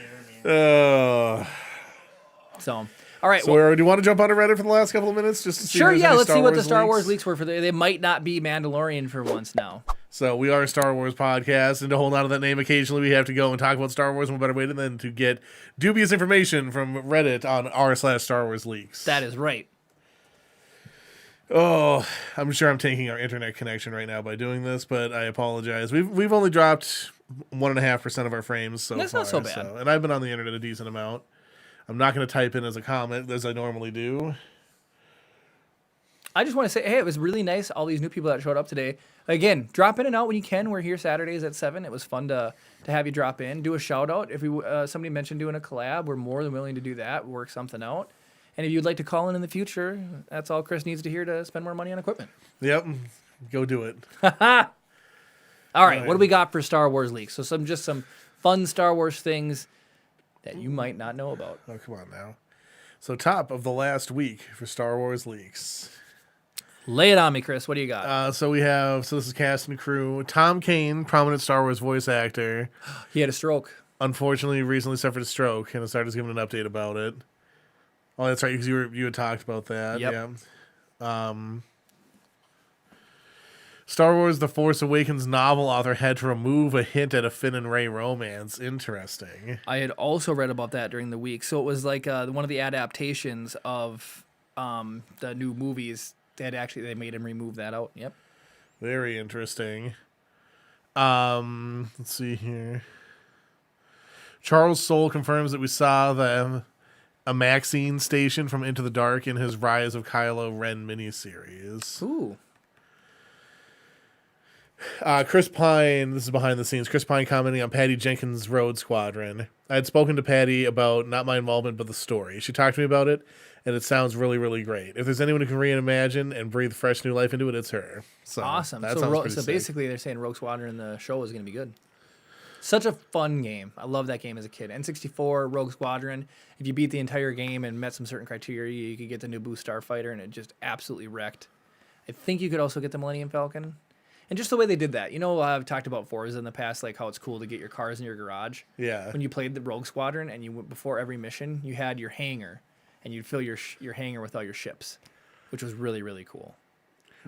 So, all right. So, do you want to jump onto Reddit for the last couple of minutes? Just to see if sure, there's yeah. any Let's see what the leaks? Star Wars leaks were for. They might not be Mandalorian for once now. So we are a Star Wars podcast, and to hold on to that name, occasionally we have to go and talk about Star Wars. No better way than to get dubious information from Reddit on r/Star Wars leaks. That is right. Oh, I'm sure I'm taking our internet connection right now by doing this, but I apologize. We've only dropped 1.5% of our frames so That's far. not so bad. And I've been on the internet a decent amount. I'm not going to type in as a comment as I normally do. I just want to say, hey, it was really nice. All these new people that showed up today. Again, drop in and out when you can. We're here Saturdays at 7. It was fun to have you drop in. Do a shout out. If somebody mentioned doing a collab, we're more than willing to do that. Work something out. And if you'd like to call in the future, that's all Chris needs to hear to spend more money on equipment. Yep, go do it. All right, what do we got for Star Wars leaks? So some fun Star Wars things that you might not know about. Oh, come on now. So top of the last week for Star Wars leaks. Lay it on me, Chris. What do you got? So this is cast and crew. Tom Kane, prominent Star Wars voice actor, He had a stroke. unfortunately recently suffered a stroke, and the Star Wars giving an update about it. Oh, that's right, because you had talked about that. Yep. Yeah. Star Wars: The Force Awakens novel author had to remove a hint at a Finn and Rey romance. Interesting. I had also read about that during the week. So it was like one of the adaptations of the new movies. They made him remove that out. Yep. Very interesting. Let's see here. Charles Soule confirms that we saw a Maxine station from Into the Dark in his Rise of Kylo Ren miniseries. Ooh. Chris Pine, this is behind the scenes. Chris Pine commenting on Patty Jenkins' Road Squadron. I had spoken to Patty about not my involvement, but the story. She talked to me about it, and it sounds really, really great. If there's anyone who can reimagine and breathe fresh new life into it, it's her. So Awesome. That So, sounds pretty sick. basically, they're saying Rogue Squadron, the show, is going to be good. Such a fun game. I love that game as a kid. N64, Rogue Squadron. If you beat the entire game and met some certain criteria, you could get the Naboo Starfighter, and it just absolutely wrecked. I think you could also get the Millennium Falcon. And just the way they did that. I've talked about Forza in the past, like how it's cool to get your cars in your garage. Yeah. When you played the Rogue Squadron and before every mission, you had your hangar, and you'd fill your hangar with all your ships, which was really, really cool.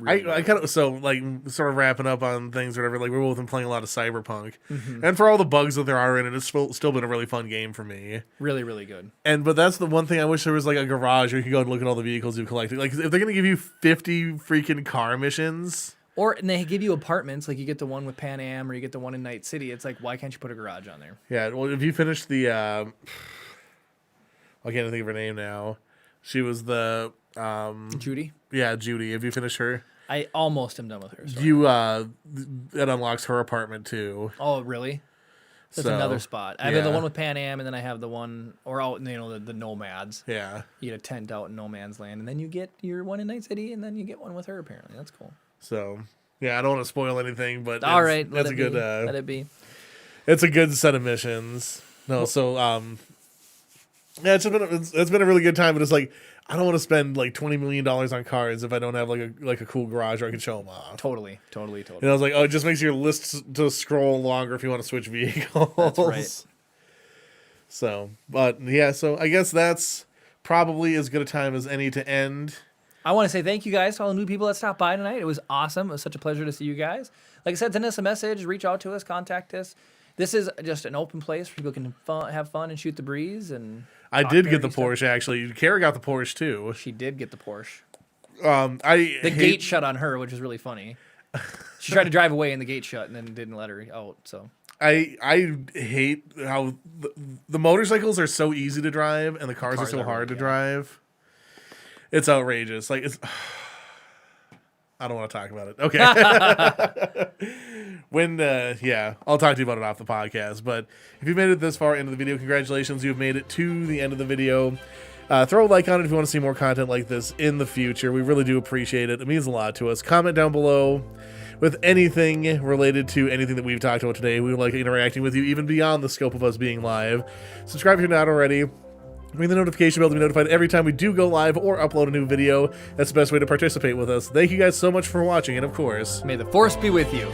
I kind of sort of wrapping up on things, whatever. Like we're both been playing a lot of Cyberpunk, and for all the bugs that there are in it, it's still been a really fun game for me. Really, really good. But that's the one thing I wish there was like a garage where you could go and look at all the vehicles you've collected. Like if they're gonna give you 50 freaking car missions, And they give you apartments, like you get the one with Pan Am or you get the one in Night City. It's like, why can't you put a garage on there? yeah. Well, if you finish the, I can't think of her name now. She was the Judy? Yeah, Judy. If you finish her, I almost am done with her. That unlocks her apartment too. Oh, really? That's So, another spot. I have the yeah. one with Pan Am, and then I have the one, or out, the Nomads. Yeah. You get a tent out in No Man's Land, and then you get your one in Night City, and then you get one with her, apparently. That's cool. So yeah, I don't want to spoil anything, but All right, that's a good. Let it be. It's a good set of missions. No, so yeah, it's been a really good time, but it's like I don't want to spend like $20 million on cars if I don't have like a cool garage where I can show them off. Totally. And I was like, oh, it just makes your list to scroll longer if you want to switch vehicles. That's right. So, but yeah, so I guess that's probably as good a time as any to end. I want to say thank you guys to all the new people that stopped by tonight. It was awesome. It was such a pleasure to see you guys. Like I said, send us a message, reach out to us, contact us. This is just an open place where people can have fun and shoot the breeze. And I talk did get the nerdy stuff. Porsche, actually. Kara got the Porsche, too. She did get the Porsche. The The gate shut on her, which is really funny. She tried to drive away and the gate shut and then didn't let her out. So I hate how the motorcycles are so easy to drive and the cars are so hard to drive. It's outrageous. Like it's. I don't want to talk about it. Okay. I'll talk to you about it off the podcast. But if you made it this far into the video, congratulations. You've made it to the end of the video. Throw a like on it if you want to see more content like this in the future. We really do appreciate it. It means a lot to us. Comment down below with anything related to anything that we've talked about today. We would like interacting with you even beyond the scope of us being live. Subscribe if you're not already. Ring the notification bell to be notified every time we do go live or upload a new video. That's the best way to participate with us. Thank you guys so much for watching, and of course, may the force be with you.